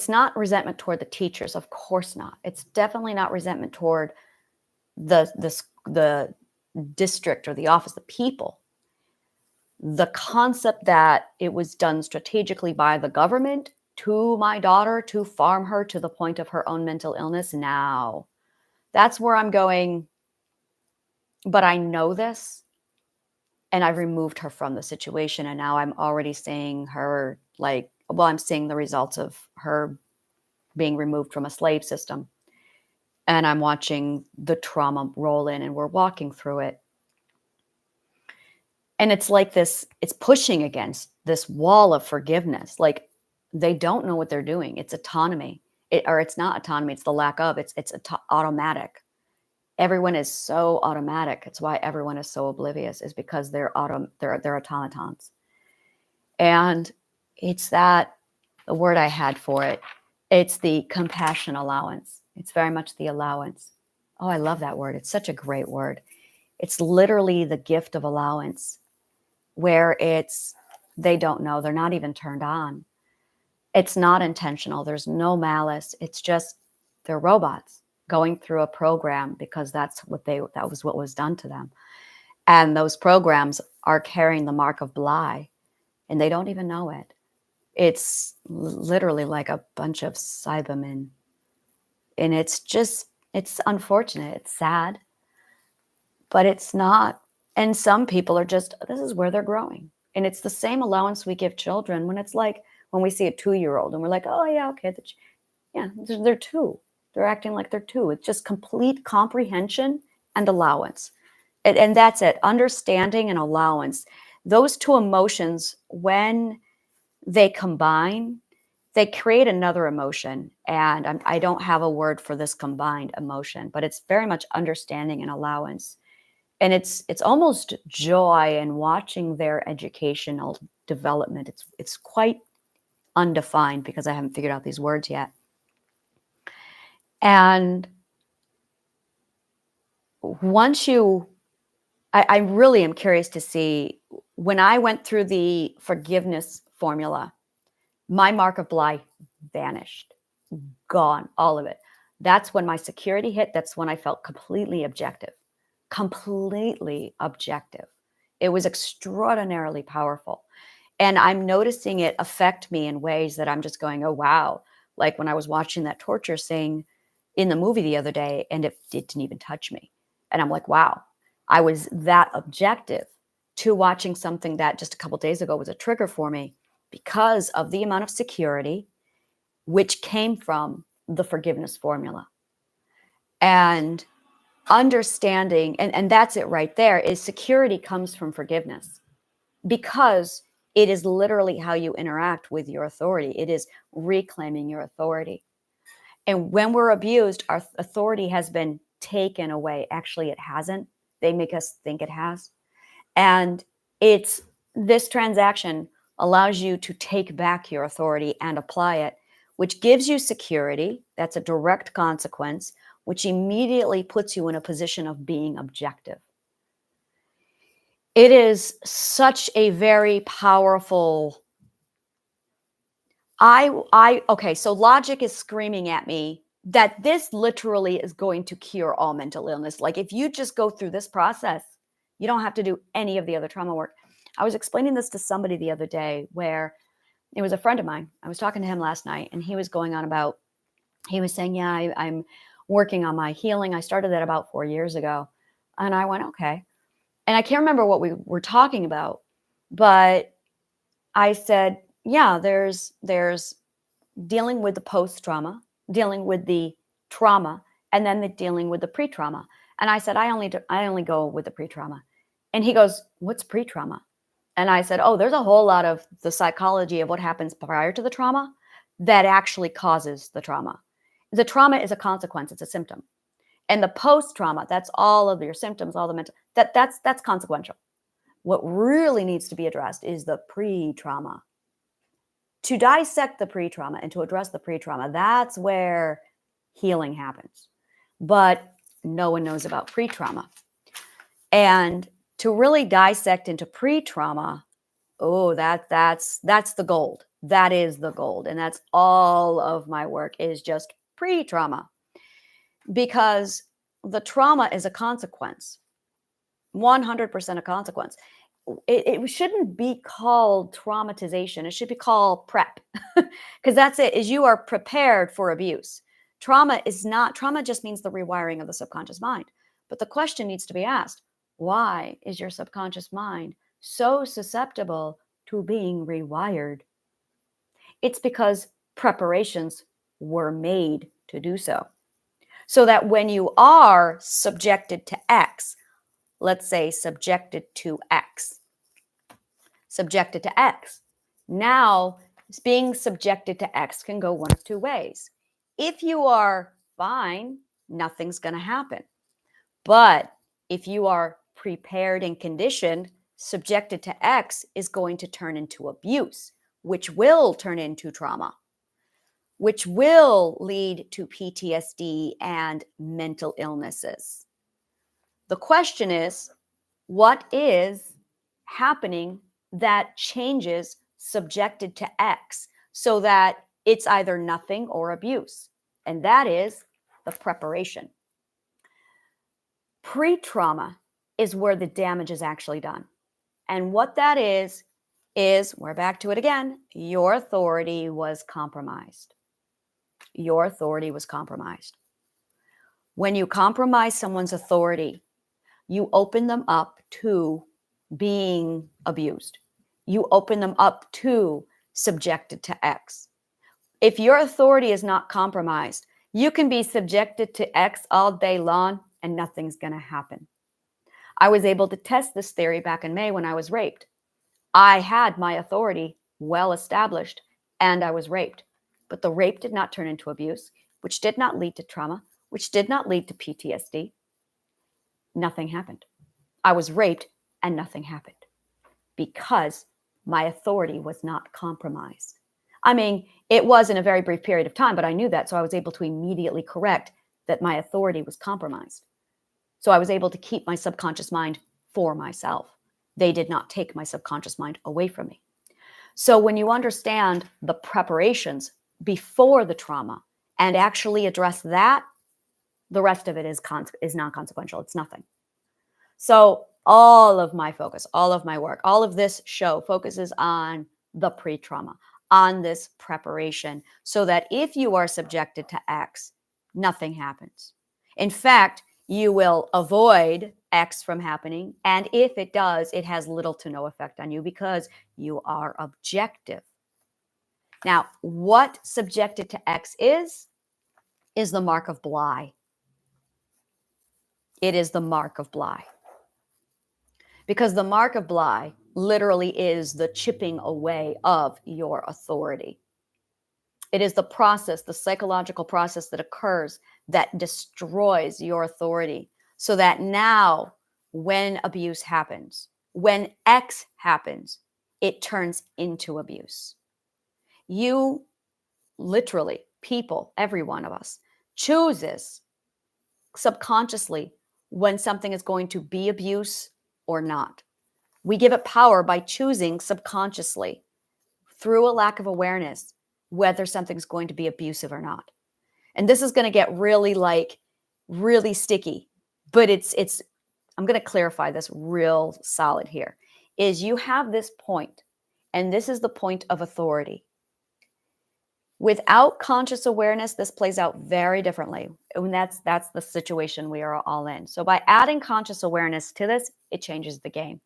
not resentment toward the teachers, of course not. It's definitely not resentment toward the district or the office, the people. The concept that it was done strategically by the government to my daughter to farm her to the point of her own mental illness. Now, that's where I'm going. But I know this, and I've removed her from the situation. And now I'm already seeing her I'm seeing the results of her being removed from a slave system. And I'm watching the trauma roll in, and we're walking through it. And it's like this, it's pushing against this wall of forgiveness. Like they don't know what they're doing. It's autonomy. It's not autonomy. It's the lack of. It's automatic. Everyone is so automatic. It's why everyone is so oblivious, is because they're automatons. And it's the word I had for it. It's the compassion allowance. It's very much the allowance. Oh, I love that word. It's such a great word. It's literally the gift of allowance, where they don't know. They're not even turned on. It's not intentional. There's no malice. It's just they're robots going through a program because that was what was done to them. And those programs are carrying the mark of Bligh, and they don't even know it. It's literally like a bunch of Cybermen. And it's unfortunate. It's sad, but it's not. And some people are just, this is where they're growing. And it's the same allowance we give children when it's like, when we see a 2-year-old and we're like, oh yeah, okay. They're 2. They're acting like they're 2. It's just complete comprehension and allowance. And that's it. Understanding and allowance. Those two emotions, when they combine, they create another emotion. And I don't have a word for this combined emotion, but it's very much understanding and allowance. And it's almost joy in watching their educational development. It's quite undefined because I haven't figured out these words yet. And once I really am curious to see, when I went through the forgiveness formula, my mark of Bligh vanished, gone, all of it. That's when my security hit. That's when I felt completely objective. It was extraordinarily powerful. And I'm noticing it affect me in ways that I'm just going, oh, wow. Like when I was watching that torture scene in the movie the other day, and it didn't even touch me. And I'm like, wow, I was that objective to watching something that just a couple of days ago was a trigger for me because of the amount of security which came from the forgiveness formula. And understanding, and that's it right there, is security comes from forgiveness, because it is literally how you interact with your authority. It is reclaiming your authority. And when we're abused, our authority has been taken away. Actually, it hasn't. they make us think it has. And it's this transaction allows you to take back your authority and apply it, which gives you security. That's a direct consequence, which immediately puts you in a position of being objective. It is such a very powerful. Okay, so logic is screaming at me that this literally is going to cure all mental illness. Like if you just go through this process, you don't have to do any of the other trauma work. I was explaining this to somebody the other day where it was a friend of mine. I was talking to him last night and he was going on about, he was saying, yeah, I'm working on my healing. I started that about 4 years ago. And I went, okay. And I can't remember what we were talking about, but I said, yeah, there's dealing with the post-trauma, dealing with the trauma, and then dealing with the pre-trauma. And I said, I only go with the pre-trauma. And he goes, what's pre-trauma? And I said, oh, there's a whole lot of the psychology of what happens prior to the trauma that actually causes the trauma. The trauma is a consequence, it's a symptom. And the post-trauma, that's all of your symptoms, all the mental, that's consequential. What really needs to be addressed is the pre-trauma. To dissect the pre-trauma and to address the pre-trauma, that's where healing happens. But no one knows about pre-trauma. And to really dissect into pre-trauma, oh, that's the gold. That is the gold. And that's all of my work is just pre-trauma. Because the trauma is a consequence, 100% a consequence. It shouldn't be called traumatization. It should be called prep, because that's it, is you are prepared for abuse. Trauma just means the rewiring of the subconscious mind. But the question needs to be asked, why is your subconscious mind so susceptible to being rewired? It's because preparations were made to do so. So that when you are subjected to X, let's say subjected to X. Now, being subjected to X can go one of two ways. If you are fine, nothing's going to happen. But if you are prepared and conditioned, subjected to X is going to turn into abuse, which will turn into trauma, which will lead to PTSD and mental illnesses. The question is, what is happening that changes subjected to X so that it's either nothing or abuse? And that is the preparation. Pre-trauma is where the damage is actually done. And what that is we're back to it again, your authority was compromised. Your authority was compromised. When you compromise someone's authority, you open them up to being abused. You open them up to subjected to X. If your authority is not compromised, you can be subjected to X all day long and nothing's going to happen. I was able to test this theory back in May when I was raped. I had my authority well established and I was raped. But the rape did not turn into abuse, which did not lead to trauma, which did not lead to PTSD. Nothing happened. I was raped and nothing happened because my authority was not compromised. I mean, it was in a very brief period of time, but I knew that, so I was able to immediately correct that my authority was compromised. So I was able to keep my subconscious mind for myself. They did not take my subconscious mind away from me. So when you understand the preparations before the trauma and actually address that, the rest of it is non-consequential. It's nothing. So all of my focus, all of my work, all of this show focuses on the pre-trauma, on this preparation, so that if you are subjected to X, nothing happens. In fact, you will avoid X from happening. And if it does, it has little to no effect on you because you are objective. Now, what subjected to X is the mark of Bligh. It is the mark of Bligh. Because the mark of Bligh literally is the chipping away of your authority. It is the process, the psychological process that occurs that destroys your authority so that now when abuse happens, when X happens, it turns into abuse. You literally, people, every one of us, chooses subconsciously when something is going to be abuse or not. We give it power by choosing subconsciously through a lack of awareness whether something's going to be abusive or not. And this is going to get really sticky, but I'm going to clarify this real solid here. Is you have this point, and this is the point of authority. Without conscious awareness, this plays out very differently. And that's the situation we are all in. So by adding conscious awareness to this, it changes the game.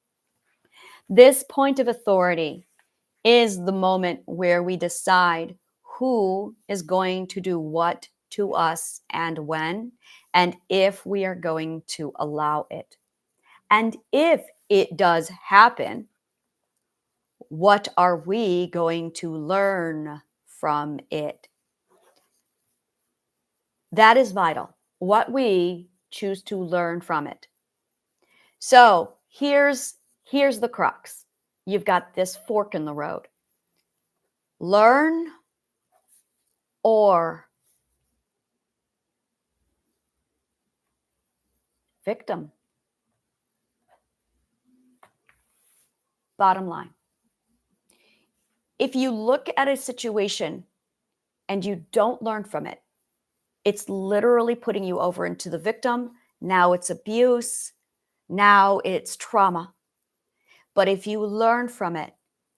This point of authority is the moment where we decide who is going to do what to us and when, and if we are going to allow it. And if it does happen, what are we going to learn from it? That is vital, what we choose to learn from it. So here's the crux. You've got this fork in the road. Learn or victim. Bottom line. If you look at a situation and you don't learn from it, it's literally putting you over into the victim. Now it's abuse. Now it's trauma. But if you learn from it,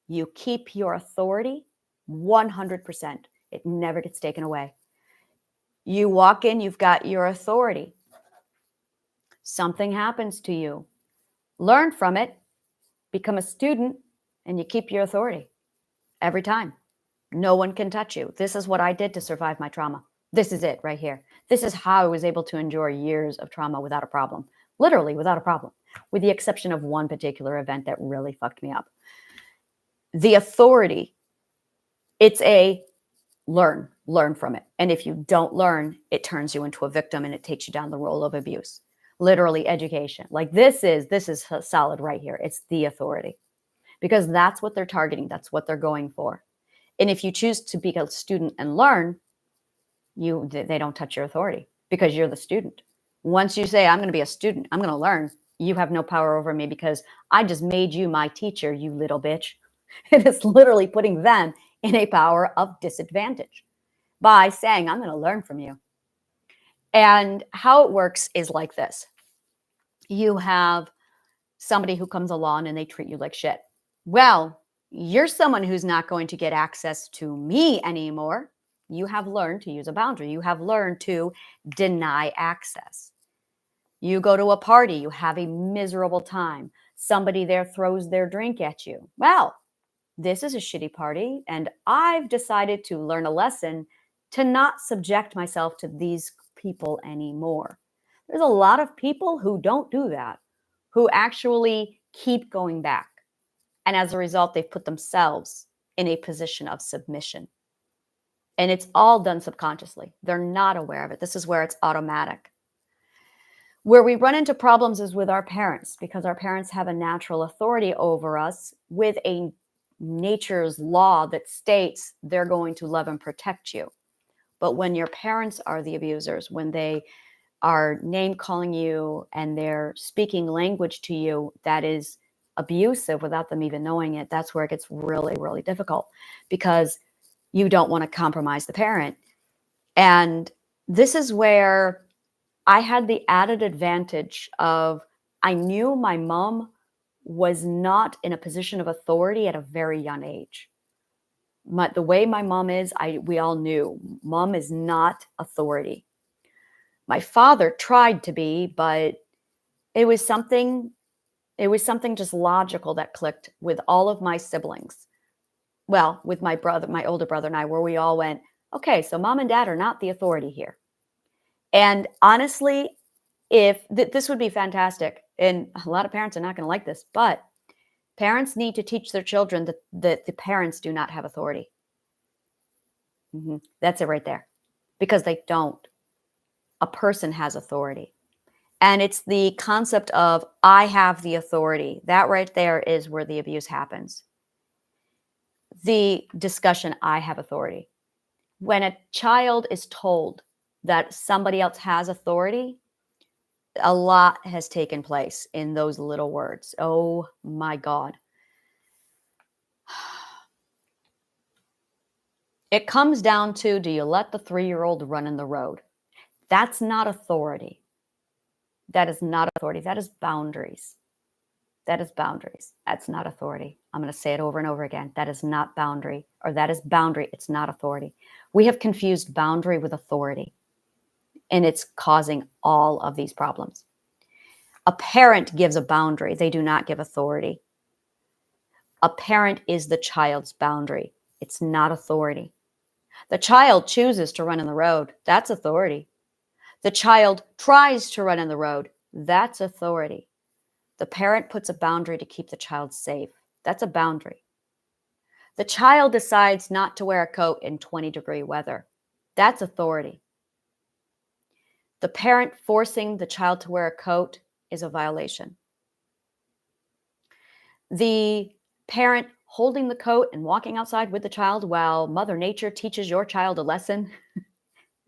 you keep your authority 100%. It never gets taken away. You walk in, you've got your authority. Something happens to you. Learn from it, become a student, and you keep your authority every time. No one can touch you. This is what I did to survive my trauma. This is it right here. This is how I was able to endure years of trauma without a problem. Literally without a problem, with the exception of one particular event that really fucked me up. The authority, it's a learn from it. And if you don't learn, it turns you into a victim and it takes you down the road of abuse. Literally education. Like this is solid right here. It's the authority, because that's what they're targeting. That's what they're going for. And if you choose to be a student and learn, they don't touch your authority because you're the student. Once you say, I'm going to be a student, I'm going to learn, you have no power over me because I just made you my teacher, you little bitch. It is literally putting them in a power of disadvantage by saying, I'm going to learn from you. And how it works is like this. You have somebody who comes along and they treat you like shit. Well, you're someone who's not going to get access to me anymore. You have learned to use a boundary. You have learned to deny access. You go to a party, you have a miserable time. Somebody there throws their drink at you. Well, this is a shitty party, and I've decided to learn a lesson to not subject myself to these people anymore. There's a lot of people who don't do that, who actually keep going back. And as a result, they've put themselves in a position of submission. And it's all done subconsciously. They're not aware of it. This is where it's automatic. Where we run into problems is with our parents, because our parents have a natural authority over us with a nature's law that states they're going to love and protect you. But when your parents are the abusers, when they are name calling you and they're speaking language to you that is abusive without them even knowing it, that's where it gets really, really difficult, because you don't want to compromise the parent. And this is where I had the added advantage of, I knew my mom was not in a position of authority at a very young age. The way my mom is, we all knew mom is not authority. My father tried to be, but it was something just logical that clicked with all of my siblings. Well, with my brother, my older brother and I, where we all went, okay, so mom and dad are not the authority here. And honestly, if this would be fantastic, and a lot of parents are not going to like this, but parents need to teach their children that the parents do not have authority. That's it right there, because they don't. A person has authority. And it's the concept of I have the authority. That right there is where the abuse happens. The discussion, I have authority. When a child is told that somebody else has authority, a lot has taken place in those little words. Oh my God. It comes down to, do you let the 3-year-old run in the road? That's not authority. That is not authority. That is boundaries. That is boundaries. That's not authority. I'm going to say it over and over again. That is not boundary, or that is boundary. It's not authority. We have confused boundary with authority, and it's causing all of these problems. A parent gives a boundary. They do not give authority. A parent is the child's boundary. It's not authority. The child chooses to run in the road. That's authority. The child tries to run in the road. That's authority. The parent puts a boundary to keep the child safe. That's a boundary. The child decides not to wear a coat in 20-degree weather. That's authority. The parent forcing the child to wear a coat is a violation. The parent holding the coat and walking outside with the child while Mother Nature teaches your child a lesson,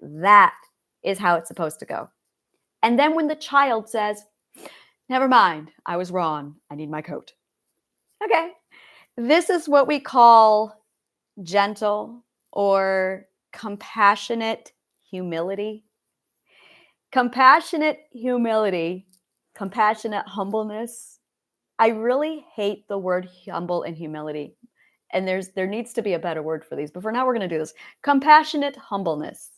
that is how it's supposed to go. And then when the child says, never mind, I was wrong, I need my coat. Okay. This is what we call gentle or compassionate humility. Compassionate humility, compassionate humbleness. I really hate the word humble and humility. And there needs to be a better word for these. But for now, we're going to do this. Compassionate humbleness.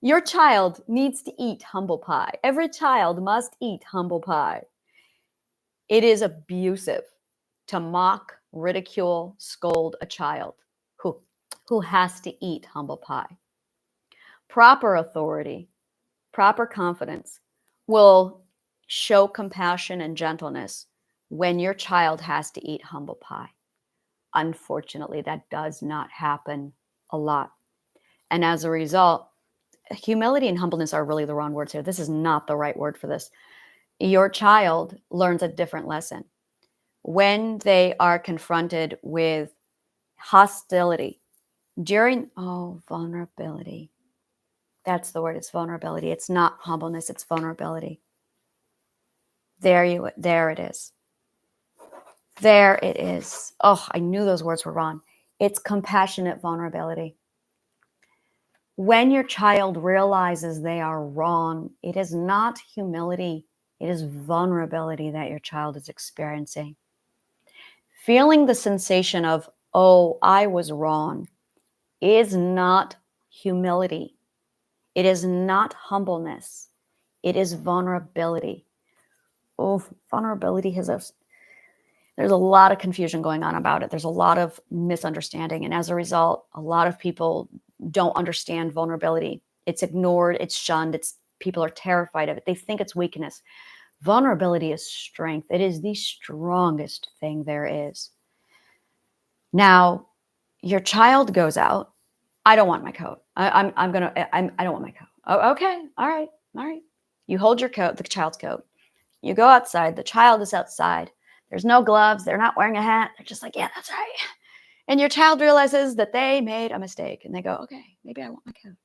Your child needs to eat humble pie. Every child must eat humble pie. It is abusive to mock, ridicule, scold a child who has to eat humble pie. Proper authority, proper confidence will show compassion and gentleness when your child has to eat humble pie. Unfortunately, that does not happen a lot. And as a result, humility and humbleness are really the wrong words here. This is not the right word for this. Your child learns a different lesson. When they are confronted with hostility during, vulnerability. That's the word, it's vulnerability. It's not humbleness, it's vulnerability. There it is. There it is. Oh, I knew those words were wrong. It's compassionate vulnerability. When your child realizes they are wrong, it is not humility, it is vulnerability that your child is experiencing. Feeling the sensation of, oh, I was wrong, is not humility. It is not humbleness. It is vulnerability. Oh, vulnerability there's a lot of confusion going on about it. There's a lot of misunderstanding. And as a result, a lot of people don't understand vulnerability. It's ignored, it's shunned, people are terrified of it. They think it's weakness. Vulnerability is strength. It is the strongest thing there is. Now, your child goes out. I don't want my coat. I don't want my coat. Oh, okay. All right. You hold your coat, the child's coat. You go outside. The child is outside. There's no gloves. They're not wearing a hat. They're just like, yeah, that's right. And your child realizes that they made a mistake. And they go, okay, maybe I want my coat.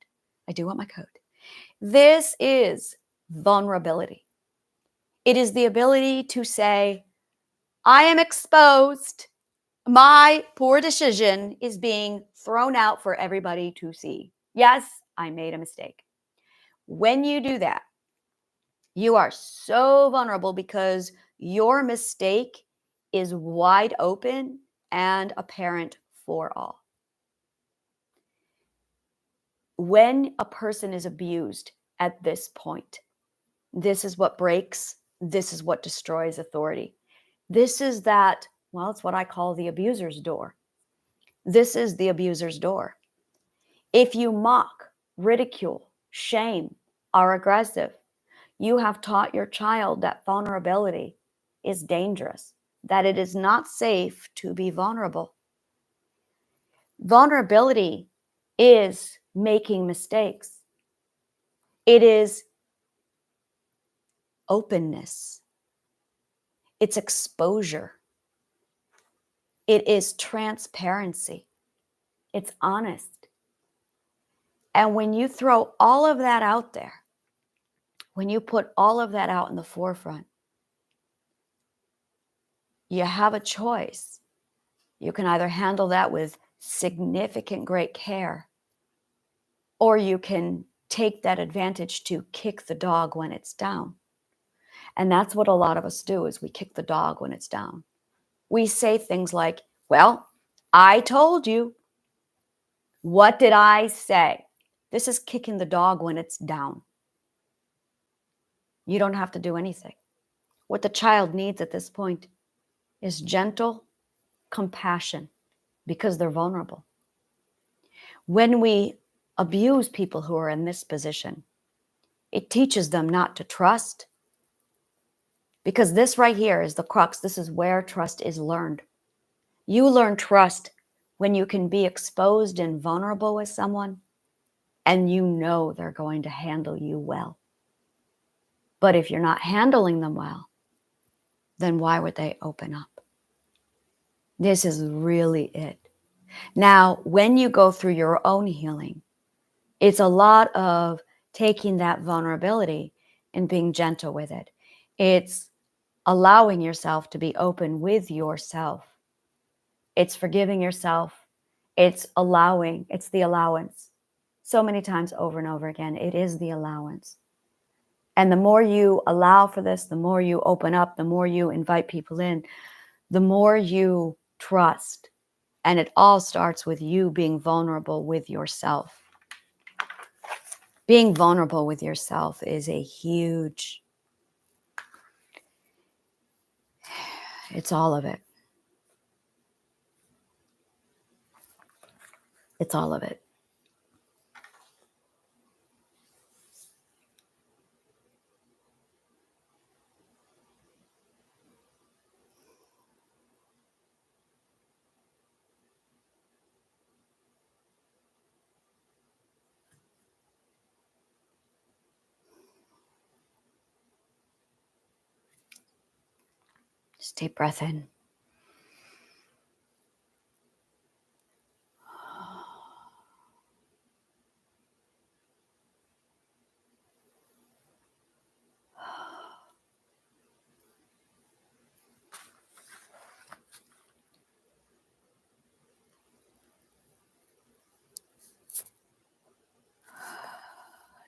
I do want my coat. This is vulnerability. It is the ability to say, I am exposed. My poor decision is being thrown out for everybody to see. Yes, I made a mistake. When you do that, you are so vulnerable because your mistake is wide open and apparent for all. When a person is abused at this point, this is what breaks, this is what destroys authority. This is that, well, it's what I call the abuser's door. This is the abuser's door. If you mock, ridicule, shame, are aggressive, you have taught your child that vulnerability is dangerous, that it is not safe to be vulnerable. Vulnerability is making mistakes. It is openness. It's exposure. It is transparency. It's honest. And when you throw all of that out there, when you put all of that out in the forefront, you have a choice. You can either handle that with significant great care, or you can take that advantage to kick the dog when it's down. And that's what a lot of us do, is we kick the dog when it's down. We say things like, well, I told you. What did I say? This is kicking the dog when it's down. You don't have to do anything. What the child needs at this point is gentle compassion, because they're vulnerable. When we abuse people who are in this position, it teaches them not to trust, because this right here is the crux. This is where trust is learned. You learn trust when you can be exposed and vulnerable with someone, and you know they're going to handle you well. But if you're not handling them well, then why would they open up? This is really it. Now, when you go through your own healing, it's a lot of taking that vulnerability and being gentle with it. It's allowing yourself to be open with yourself. It's forgiving yourself. It's allowing. It's the allowance. So many times over and over again, it is the allowance. And the more you allow for this, the more you open up, the more you invite people in, the more you trust. And it all starts with you being vulnerable with yourself. Being vulnerable with yourself is a huge, it's all of it. It's all of it. Just deep breath in.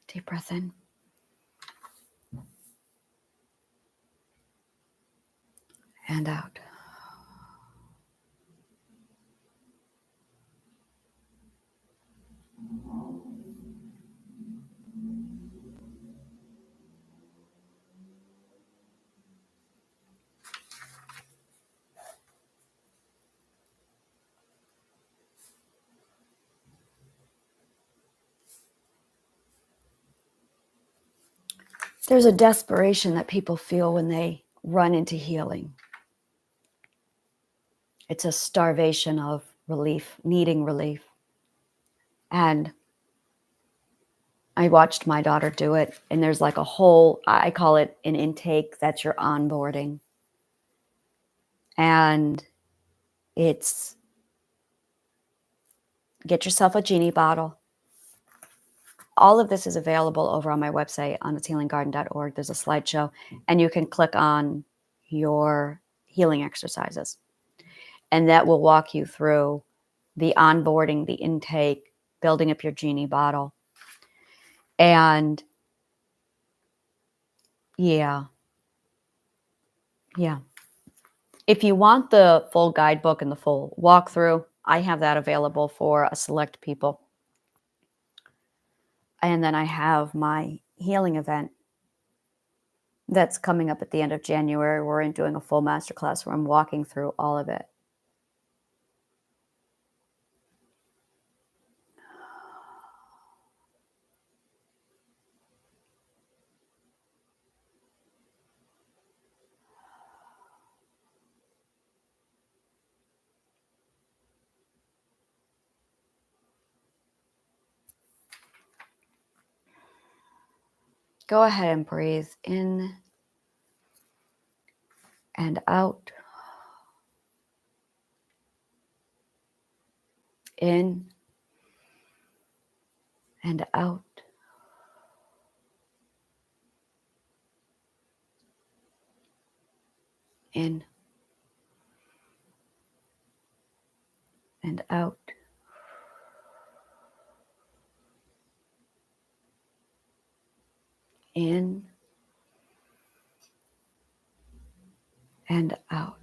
Deep breath in. And out. There's a desperation that people feel when they run into healing. It's a starvation of relief, needing relief. And I watched my daughter do it, and there's like a whole, I call it an intake, that's your onboarding. And it's get yourself a genie bottle. All of this is available over on my website on itshealinggarden.org. There's a slideshow, and you can click on your healing exercises. And that will walk you through the onboarding, the intake, building up your genie bottle. And yeah. If you want the full guidebook and the full walkthrough, I have that available for a select people. And then I have my healing event that's coming up at the end of January. We're doing a full masterclass where I'm walking through all of it. Go ahead and breathe in and out. In and out. In and out. In and out.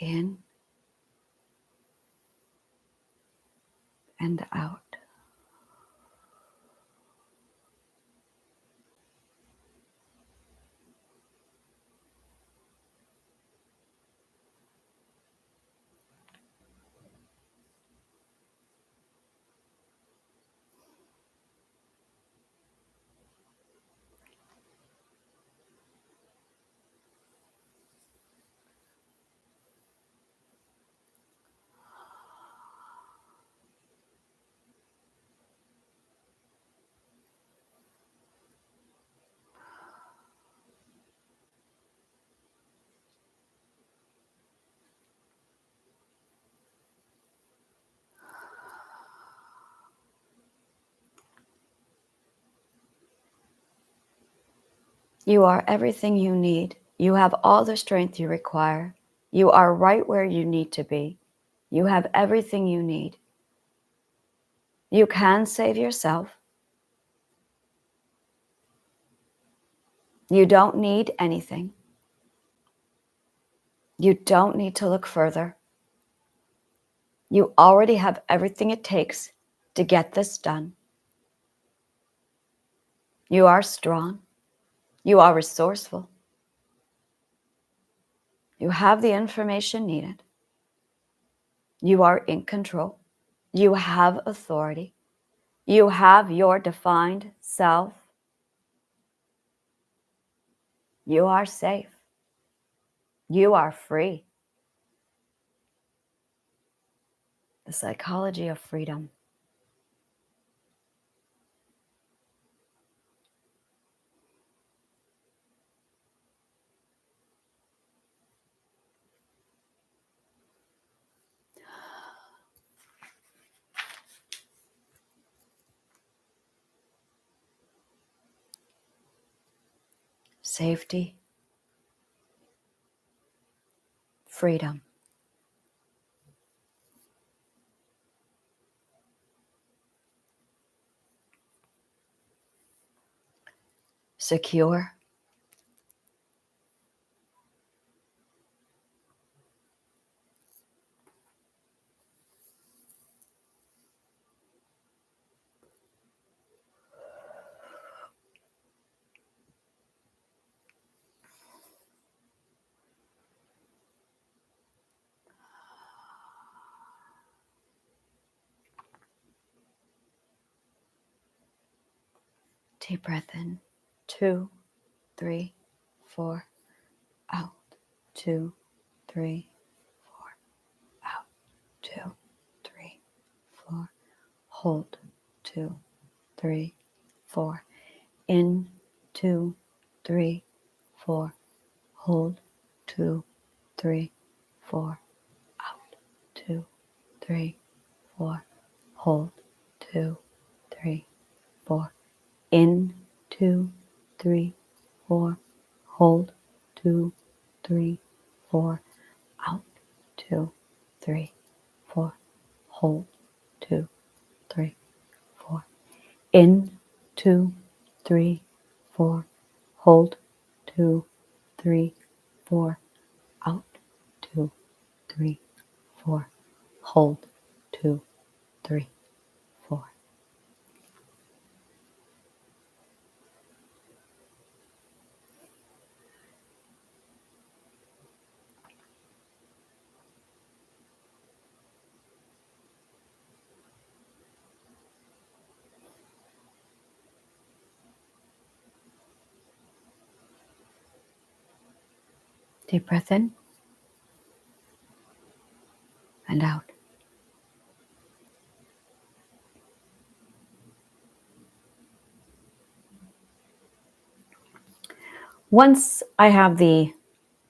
In and out. You are everything you need. You have all the strength you require. You are right where you need to be. You have everything you need. You can save yourself. You don't need anything. You don't need to look further. You already have everything it takes to get this done. You are strong. You are resourceful. You have the information needed. You are in control. You have authority. You have your defined self. You are safe. You are free. The psychology of freedom. Safety. Freedom. Secure. Deep breath in. 2, 3, 4. Out. 2, 3, 4. Out. 2, 3, 4. Hold. 2, 3, 4. In. 2, 3, 4. Hold. 2, 3, 4. Out. 2, 3, 4. Hold. 2, 3, 4. In. 2, 3, 4. Hold. 2, 3, 4. Out. 2, 3, 4. Hold. 2, 3, 4. In. 2, 3, 4. Hold. 2, 3, 4. Out. 2, 3, 4. Hold. 2, 3, 4. Deep breath in and out. Once I have the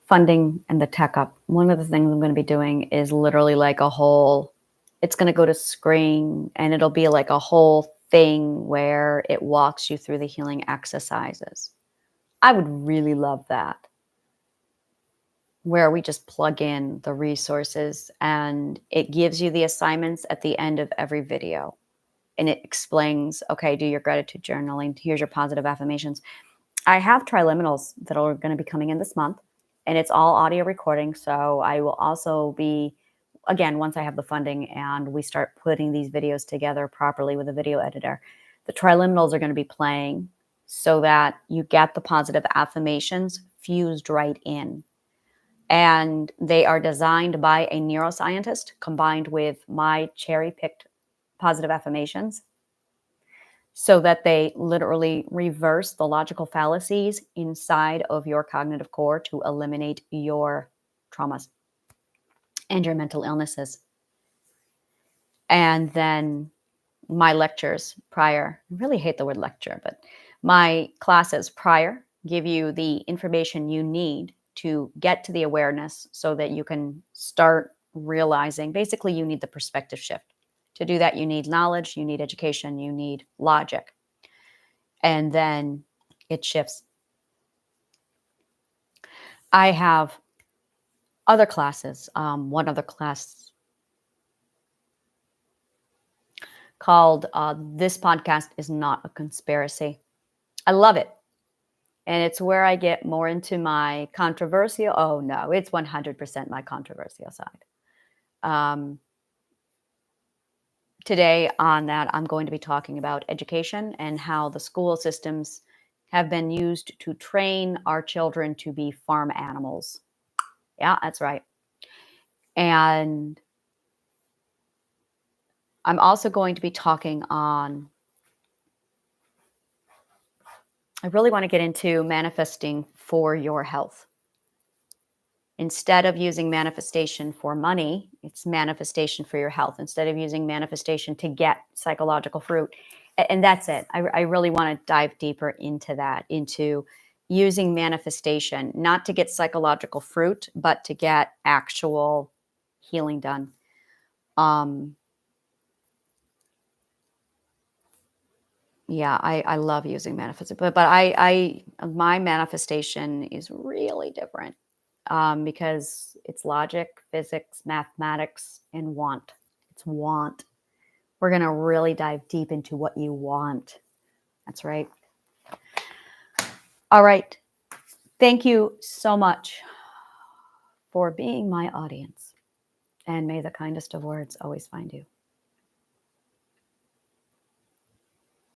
funding and the tech up, one of the things I'm going to be doing is literally like a whole, it's going to go to screen and it'll be like a whole thing where it walks you through the healing exercises. I would really love that, where we just plug in the resources and it gives you the assignments at the end of every video. And it explains, okay, do your gratitude journaling. Here's your positive affirmations. I have triliminals that are going to be coming in this month, and it's all audio recording. So I will also be, again, once I have the funding and we start putting these videos together properly with a video editor, the triliminals are going to be playing so that you get the positive affirmations fused right in. And they are designed by a neuroscientist combined with my cherry-picked positive affirmations, so that they literally reverse the logical fallacies inside of your cognitive core to eliminate your traumas and your mental illnesses. And then my lectures prior, I really hate the word lecture, but my classes prior give you the information you need to get to the awareness so that you can start realizing, basically you need the perspective shift. To do that, you need knowledge, you need education, you need logic. And then it shifts. I have other classes. One other class called This Podcast is Not a Conspiracy. I love it. And it's where I get more into my controversial. Oh, no, it's 100% my controversial side. Today on that, I'm going to be talking about education and how the school systems have been used to train our children to be farm animals. Yeah, that's right. And I'm also going to be talking on, I really want to get into manifesting for your health. Instead of using manifestation for money, it's manifestation for your health. Instead of using manifestation to get psychological fruit. And that's it. I really want to dive deeper into that, into using manifestation, not to get psychological fruit, but to get actual healing done. Yeah, I love using manifestation, but my manifestation is really different, because it's logic, physics, mathematics, and want. It's want. We're going to really dive deep into what you want. That's right. All right. Thank you so much for being my audience, and may the kindest of words always find you.